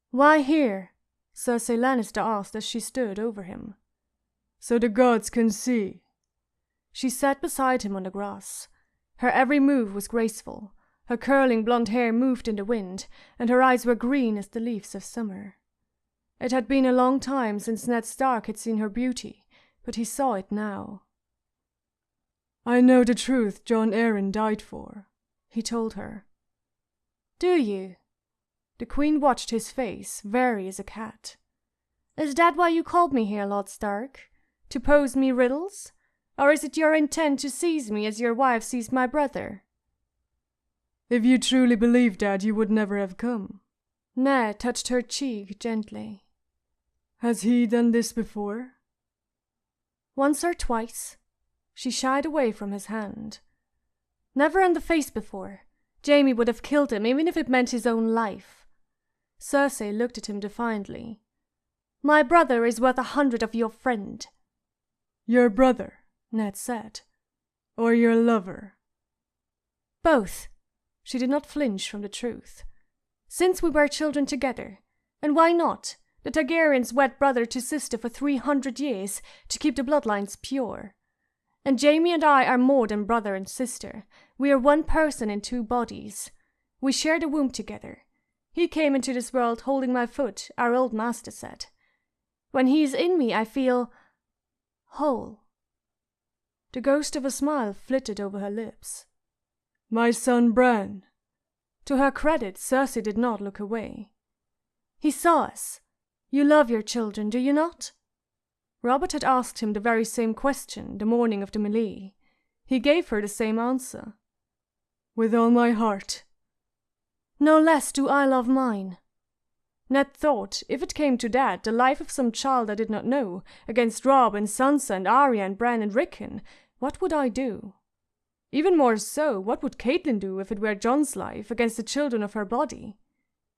"Why here?" Cersei Lannister asked as she stood over him. "So the gods can see." She sat beside him on the grass. Her every move was graceful. Her curling blonde hair moved in the wind, and her eyes were green as the leaves of summer. It had been a long time since Ned Stark had seen her beauty, but he saw it now. "I know the truth Jon Arryn died for," he told her. "Do you?" The queen watched his face, wary as a cat. "Is that why you called me here, Lord Stark? To pose me riddles? Or is it your intent to seize me as your wife seized my brother?" "If you truly believed that, you would never have come." Ned touched her cheek gently. "Has he done this before?" "Once or twice." She shied away from his hand. "Never in the face before. Jaime would have killed him, even if it meant his own life." Cersei looked at him defiantly. "My brother is worth 100 of your friend." "Your brother," Ned said. "Or your lover?" "Both." She did not flinch from the truth. "Since we were children together. And why not? The Targaryens wed brother to sister for 300 years to keep the bloodlines pure. And Jaime and I are more than brother and sister. We are one person in two bodies. We share the womb together. He came into this world holding my foot, our old master said. When he is in me, I feel whole." The ghost of a smile flitted over her lips. "My son Bran." To her credit, Cersei did not look away. "He saw us. You love your children, do you not?" Robert had asked him the very same question the morning of the melee. He gave her the same answer. "With all my heart." "No less do I love mine." Ned thought, if it came to that, the life of some child I did not know, against Robb and Sansa and Arya and Bran and Rickon, what would I do? Even more so, what would Catelyn do if it were Jon's life against the children of her body?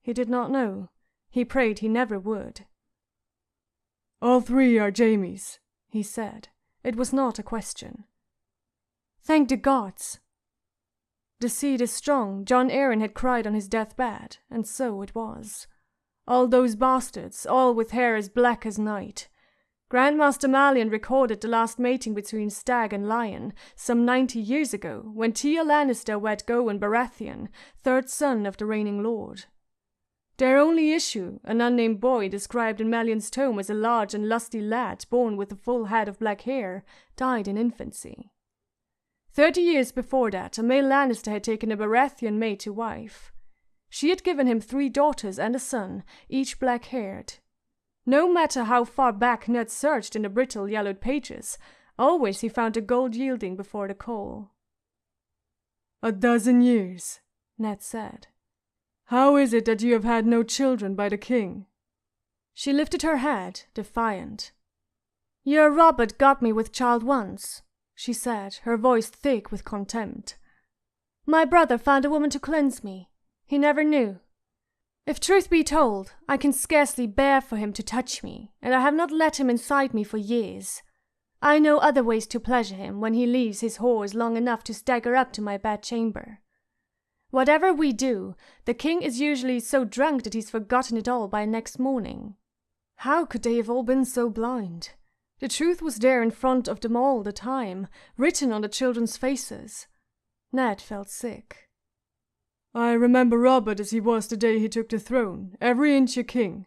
He did not know. He prayed he never would. "All 3 are Jaime's," he said. It was not a question. "Thank the gods." The seed is strong, Jon Arryn had cried on his deathbed, and so it was. All those bastards, all with hair as black as night. Grandmaster Mallion recorded the last mating between stag and lion some 90 years ago, when Tia Lannister wed Gowan Baratheon, third son of the reigning lord. Their only issue, an unnamed boy described in Mallion's tome as a large and lusty lad born with a full head of black hair, died in infancy. 30 years before that, a male Lannister had taken a Baratheon maid to wife. She had given him 3 daughters and a son, each black-haired. No matter how far back Ned searched in the brittle yellowed pages, always he found the gold yielding before the coal. "A dozen years," Ned said. "How is it that you have had no children by the king?" She lifted her head, defiant. "Your Robert got me with child once," she said, her voice thick with contempt. "My brother found a woman to cleanse me. He never knew. If truth be told, I can scarcely bear for him to touch me, and I have not let him inside me for years. I know other ways to pleasure him when he leaves his whores long enough to stagger up to my bedchamber. Whatever we do, the king is usually so drunk that he's forgotten it all by next morning." How could they have all been so blind? The truth was there in front of them all the time, written on the children's faces. Ned felt sick. "I remember Robert as he was the day he took the throne, every inch a king,"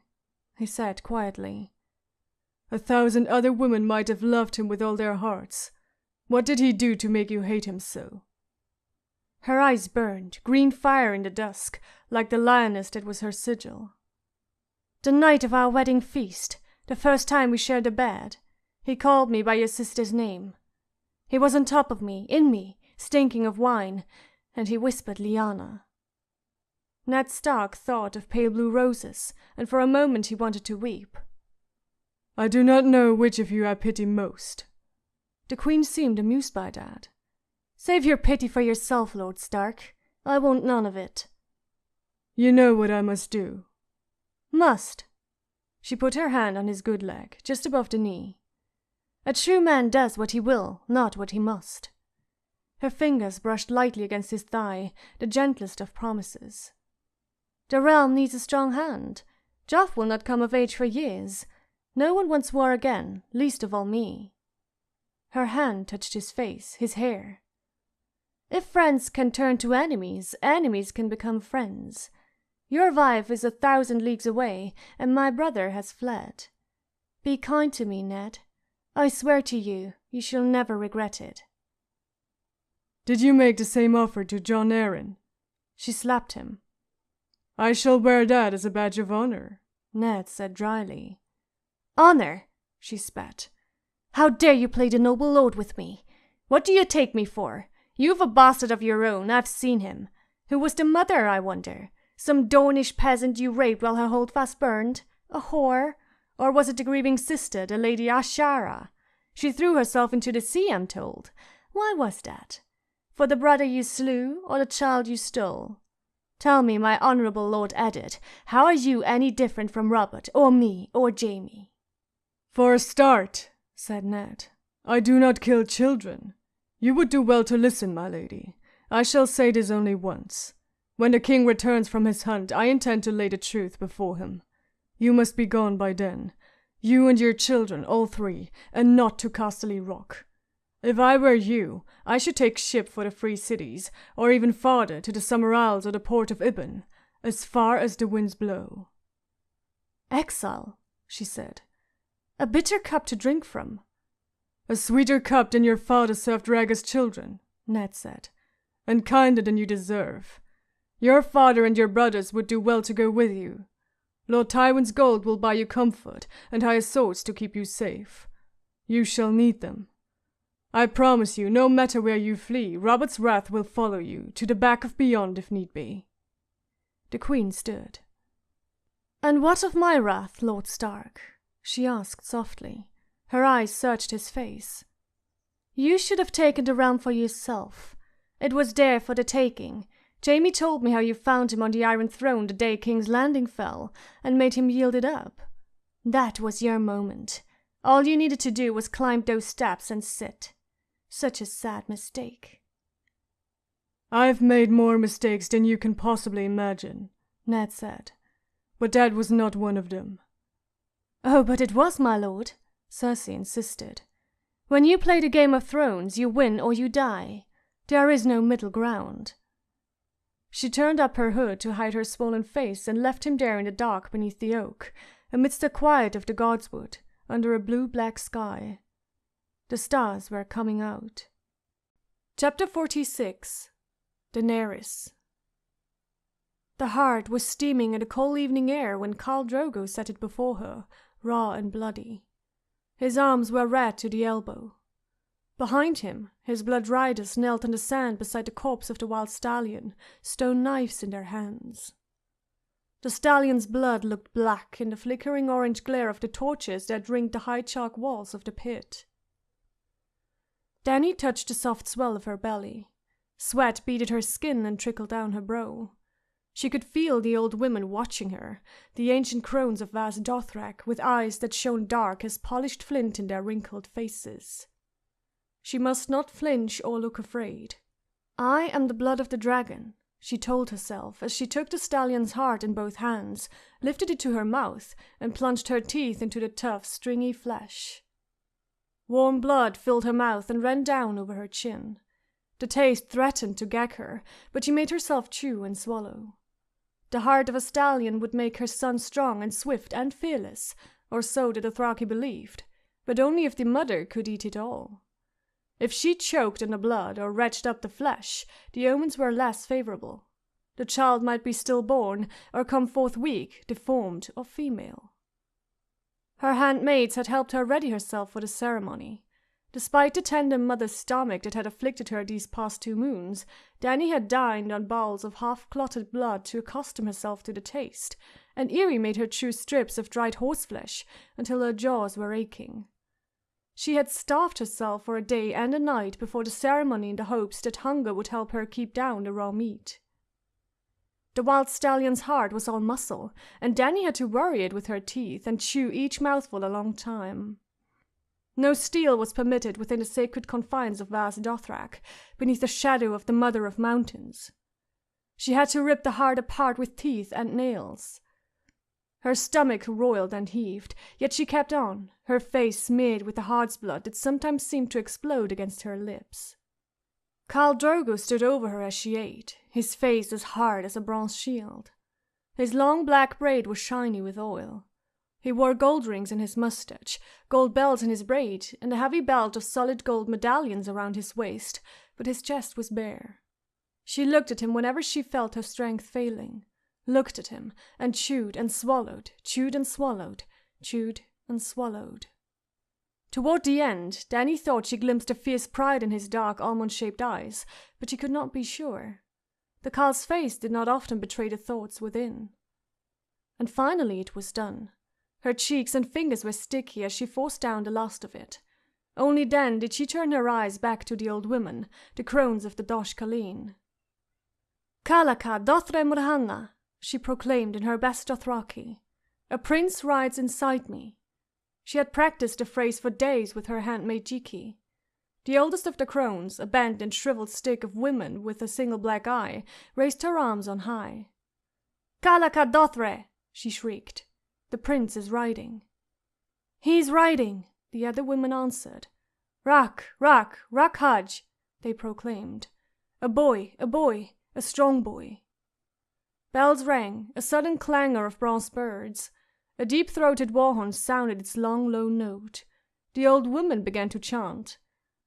he said quietly. "1,000 other women might have loved him with all their hearts. What did he do to make you hate him so? Her eyes burned, green fire in the dusk, like the lioness that was her sigil. The night of our wedding feast, the first time we shared a bed, he called me by your sister's name. He was on top of me, in me, stinking of wine, and he whispered Lyanna. Ned Stark thought of pale blue roses, and for a moment he wanted to weep. I do not know which of you I pity most. The Queen seemed amused by that. Save your pity for yourself, Lord Stark. I want none of it. You know what I must do. Must. She put her hand on his good leg, just above the knee. A true man does what he will, not what he must. Her fingers brushed lightly against his thigh, the gentlest of promises. The realm needs a strong hand. Joff will not come of age for years. No one wants war again, least of all me. Her hand touched his face, his hair. If friends can turn to enemies, enemies can become friends. Your wife is 1,000 leagues away, and my brother has fled. Be kind to me, Ned. I swear to you, you shall never regret it. Did you make the same offer to Jon Arryn? She slapped him. I shall wear that as a badge of honor, Ned said dryly. Honor, she spat. How dare you play the noble lord with me? What do you take me for? You've a bastard of your own, I've seen him. Who was the mother, I wonder? Some Dornish peasant you raped while her holdfast burned? A whore? Or was it the grieving sister, the Lady Ashara? She threw herself into the sea, I'm told. Why was that? For the brother you slew, or the child you stole? Tell me, my honourable Lord Eddard, how are you any different from Robert, or me, or Jaime? For a start, said Ned, I do not kill children. You would do well to listen, my lady. I shall say this only once. When the king returns from his hunt, I intend to lay the truth before him. You must be gone by then. You and your children, all three, and not to Casterly Rock. If I were you, I should take ship for the free cities, or even farther to the Summer Isles or the port of Ibben, as far as the winds blow. Exile, she said. A bitter cup to drink from. A sweeter cup than your father served Rhaegar's children, Ned said, and kinder than you deserve. Your father and your brothers would do well to go with you. Lord Tywin's gold will buy you comfort, and hire swords to keep you safe. You shall need them. I promise you, no matter where you flee, Robert's wrath will follow you, to the back of beyond if need be. The Queen stood. And what of my wrath, Lord Stark? She asked softly. Her eyes searched his face. You should have taken the realm for yourself. It was there for the taking. Jaime told me how you found him on the Iron Throne the day King's Landing fell, and made him yield it up. That was your moment. All you needed to do was climb those steps and sit. Such a sad mistake. I've made more mistakes than you can possibly imagine, Ned said. But that was not one of them. Oh, but it was, my lord, Cersei insisted. When you play the Game of Thrones, you win or you die. There is no middle ground. She turned up her hood to hide her swollen face and left him there in the dark beneath the oak, amidst the quiet of the godswood, under a blue-black sky. The stars were coming out. Chapter 46. Daenerys. The heart was steaming in the cold evening air when Khal Drogo set it before her, raw and bloody. His arms were red to the elbow. Behind him, his blood riders knelt on the sand beside the corpse of the wild stallion, stone knives in their hands. The stallion's blood looked black in the flickering orange glare of the torches that ringed the high chalk walls of the pit. Dany touched the soft swell of her belly. Sweat beaded her skin and trickled down her brow. She could feel the old women watching her, the ancient crones of vast Dothrak, with eyes that shone dark as polished flint in their wrinkled faces. She must not flinch or look afraid. I am the blood of the dragon, she told herself as she took the stallion's heart in both hands, lifted it to her mouth, and plunged her teeth into the tough, stringy flesh. Warm blood filled her mouth and ran down over her chin. The taste threatened to gag her, but she made herself chew and swallow. The heart of a stallion would make her son strong and swift and fearless, or so the Dothraki believed, but only if the mother could eat it all. If she choked on the blood or retched up the flesh, the omens were less favourable. The child might be stillborn, or come forth weak, deformed, or female. Her handmaids had helped her ready herself for the ceremony. Despite the tender mother's stomach that had afflicted her these past 2 moons, Dany had dined on bowls of half-clotted blood to accustom herself to the taste, and Eerie made her chew strips of dried horseflesh until her jaws were aching. She had starved herself for a day and a night before the ceremony in the hopes that hunger would help her keep down the raw meat. The wild stallion's heart was all muscle, and Dany had to worry it with her teeth and chew each mouthful a long time. No steel was permitted within the sacred confines of vast Dothrak, beneath the shadow of the Mother of Mountains. She had to rip the heart apart with teeth and nails. Her stomach roiled and heaved, yet she kept on, her face smeared with the heart's blood that sometimes seemed to explode against her lips. Khal Drogo stood over her as she ate, his face as hard as a bronze shield. His long black braid was shiny with oil. He wore gold rings in his mustache, gold bells in his braid, and a heavy belt of solid gold medallions around his waist, but his chest was bare. She looked at him whenever she felt her strength failing, looked at him, and chewed and swallowed, chewed and swallowed, chewed and swallowed. Toward the end, Dany thought she glimpsed a fierce pride in his dark, almond-shaped eyes, but she could not be sure. The Khal's face did not often betray the thoughts within. And finally it was done. Her cheeks and fingers were sticky as she forced down the last of it. Only then did she turn her eyes back to the old women, the crones of the Dosh Khaleen. "Kalaka Dothre Murhanga," she proclaimed in her best Dothraki. "A prince rides inside me." She had practiced the phrase for days with her handmaid Jiki. The oldest of the crones, a bent and shriveled stick of women with a single black eye, raised her arms on high. "Kalaka Dothre," she shrieked. "The prince is riding." "He's riding," the other women answered. "Rak, Rak, Rakhaj," they proclaimed. A boy, a strong boy." Bells rang, a sudden clangor of bronze birds. A deep-throated warhorn sounded its long, low note. The old women began to chant.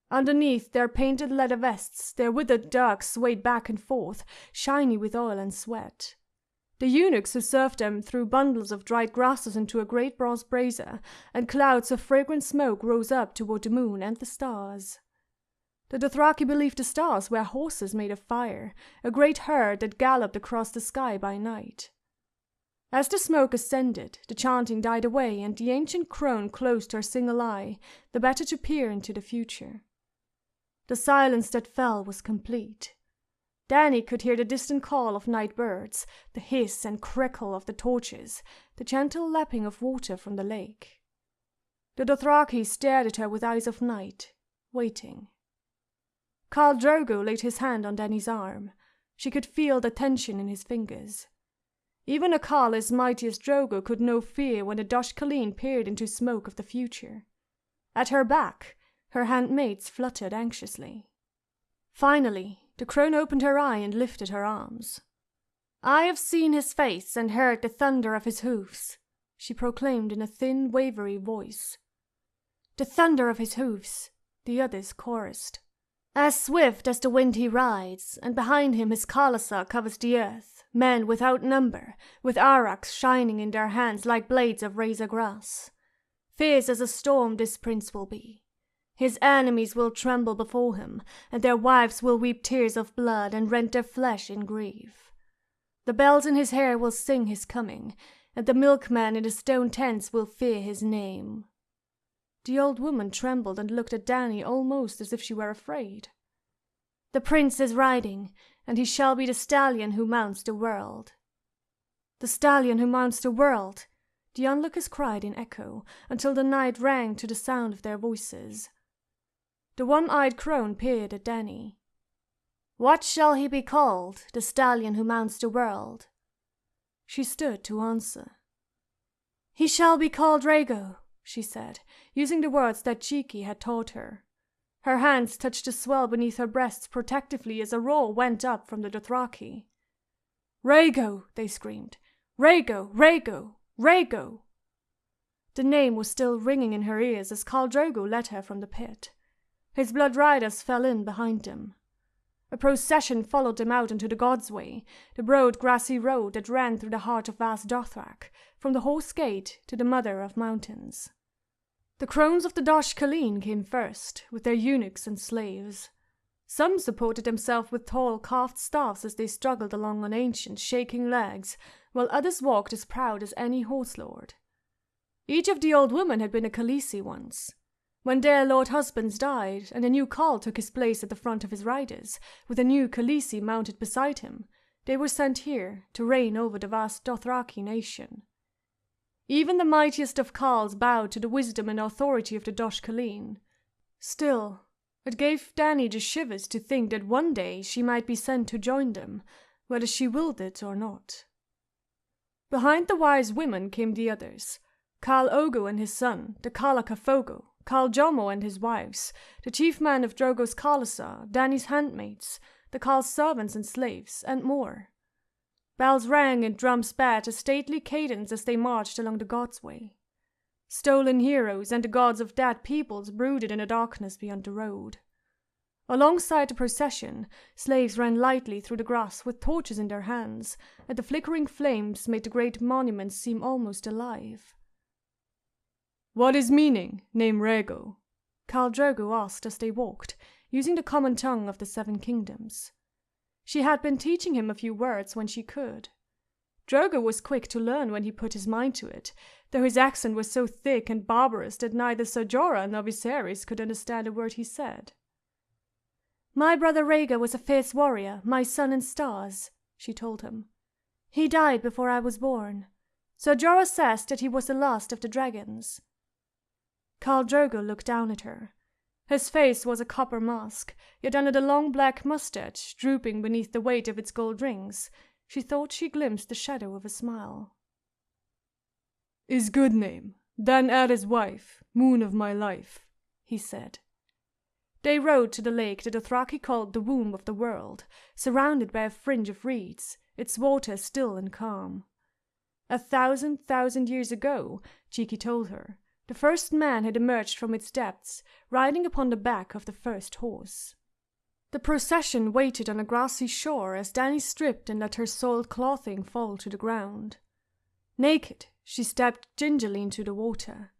Underneath their painted leather vests, their withered dirks swayed back and forth, shiny with oil and sweat. The eunuchs who served them threw bundles of dried grasses into a great bronze brazier, and clouds of fragrant smoke rose up toward the moon and the stars. The Dothraki believed the stars were horses made of fire, a great herd that galloped across the sky by night. As the smoke ascended, the chanting died away, and the ancient crone closed her single eye, the better to peer into the future. The silence that fell was complete. Dany could hear the distant call of night birds, the hiss and crackle of the torches, the gentle lapping of water from the lake. The Dothraki stared at her with eyes of night, waiting. Khal Drogo laid his hand on Dany's arm. She could feel the tension in his fingers. Even a Khal as mighty as Drogo could know fear when the Dosh Khaleen peered into smoke of the future. At her back, her handmaids fluttered anxiously. Finally, the crone opened her eye and lifted her arms. "I have seen his face and heard the thunder of his hoofs," she proclaimed in a thin, wavery voice. "The thunder of his hoofs," the others chorused. "As swift as the wind he rides, and behind him his Khalasa covers the earth, men without number, with araks shining in their hands like blades of razor grass. Fierce as a storm this prince will be. His enemies will tremble before him, and their wives will weep tears of blood and rend their flesh in grief. The bells in his hair will sing his coming, and the milkmen in the stone tents will fear his name." The old woman trembled and looked at Dany almost as if she were afraid. "The prince is riding, and he shall be the stallion who mounts the world." "The stallion who mounts the world!" the onlookers cried in echo, until the night rang to the sound of their voices. The one-eyed crone peered at Dany. "What shall he be called, the stallion who mounts the world?" She stood to answer. "He shall be called Rhaego," she said, using the words that Jiki had taught her. Her hands touched the swell beneath her breasts protectively as a roar went up from the Dothraki. "Rhaego!" they screamed. "Rhaego! Rhaego! Rhaego!" The name was still ringing in her ears as Khal Drogo led her from the pit. His blood riders fell in behind him. A procession followed them out onto the God's Way, the broad grassy road that ran through the heart of vast Dothrak, from the Horse Gate to the Mother of Mountains. The crones of the Dosh Khaleen came first, with their eunuchs and slaves. Some supported themselves with tall carved staffs as they struggled along on ancient, shaking legs, while others walked as proud as any horse lord. Each of the old women had been a Khaleesi once. When their lord husbands died, and a new Khal took his place at the front of his riders, with a new Khaleesi mounted beside him, they were sent here to reign over the vast Dothraki nation. Even the mightiest of Khals bowed to the wisdom and authority of the Dosh Khaleen. Still, it gave Dany the shivers to think that one day she might be sent to join them, whether she willed it or not. Behind the wise women came the others, Khal Ogo and his son, the Khal Akafogo, Khal Jomo and his wives, the chief man of Drogo's Khalasar, Dany's handmaids, the Khal's servants and slaves, and more. Bells rang and drums bat a stately cadence as they marched along the God's Way. Stolen heroes and the gods of dead peoples brooded in the darkness beyond the road. Alongside the procession, slaves ran lightly through the grass with torches in their hands, and the flickering flames made the great monuments seem almost alive. "What is meaning, name Rhaego?" Khal Drogo asked as they walked, using the common tongue of the Seven Kingdoms. She had been teaching him a few words when she could. Drogo was quick to learn when he put his mind to it, though his accent was so thick and barbarous that neither Ser Jorah nor Viserys could understand a word he said. "My brother Rhaego was a fierce warrior, my sun and stars," she told him. "He died before I was born. Ser Jorah says that he was the last of the dragons." Khal Drogo looked down at her. His face was a copper mask, yet under the long black mustache, drooping beneath the weight of its gold rings, she thought she glimpsed the shadow of a smile. "Is good name, then add his wife, moon of my life," he said. They rode to the lake that Dothraki called the womb of the world, surrounded by a fringe of reeds, its water still and calm. 1,000 years ago, Cheeky told her, the first man had emerged from its depths, riding upon the back of the first horse. The procession waited on a grassy shore as Dany stripped and let her soiled clothing fall to the ground. Naked, she stepped gingerly into the water.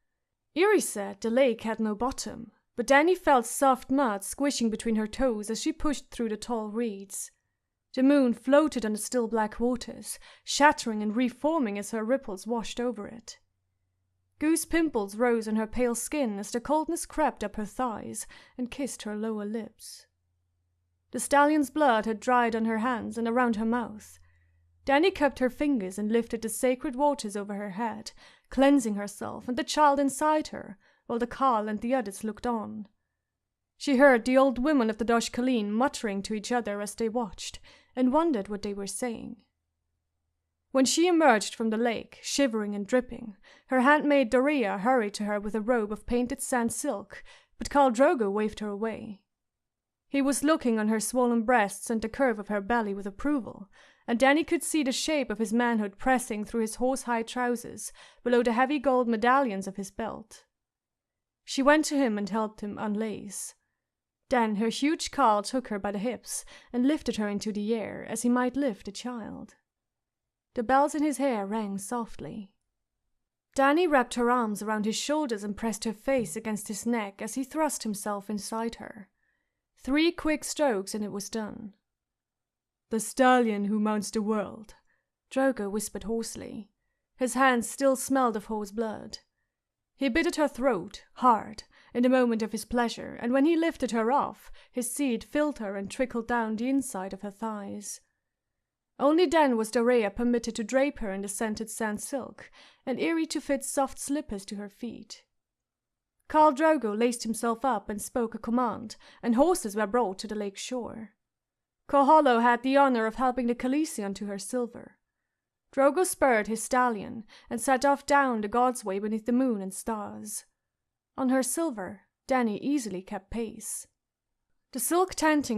Irri said the lake had no bottom, but Dany felt soft mud squishing between her toes as she pushed through the tall reeds. The moon floated on the still black waters, shattering and reforming as her ripples washed over it. Goose pimples rose on her pale skin as the coldness crept up her thighs and kissed her lower lips. The stallion's blood had dried on her hands and around her mouth. Dany cupped her fingers and lifted the sacred waters over her head, cleansing herself and the child inside her, while the Khal and the others looked on. She heard the old women of the Dosh Khaleen muttering to each other as they watched, and wondered what they were saying. When she emerged from the lake, shivering and dripping, her handmaid Dorea hurried to her with a robe of painted sand silk, but Khal Drogo waved her away. He was looking on her swollen breasts and the curve of her belly with approval, and Dany could see the shape of his manhood pressing through his horse-hide trousers below the heavy gold medallions of his belt. She went to him and helped him unlace. Then her huge Khal took her by the hips and lifted her into the air as he might lift a child. The bells in his hair rang softly. Dany wrapped her arms around his shoulders and pressed her face against his neck as he thrust himself inside her. 3 quick strokes and it was done. "The stallion who mounts the world," Drogo whispered hoarsely. His hands still smelled of horse blood. He bit at her throat, hard, in the moment of his pleasure, and when he lifted her off, his seed filled her and trickled down the inside of her thighs. Only then was Dorea permitted to drape her in the scented sand silk, and Irri to fit soft slippers to her feet. Khal Drogo laced himself up and spoke a command, and horses were brought to the lake shore. Kohollo had the honor of helping the Khaleesi onto her silver. Drogo spurred his stallion and set off down the God's Way beneath the moon and stars. On her silver, Dany easily kept pace. The silk tenting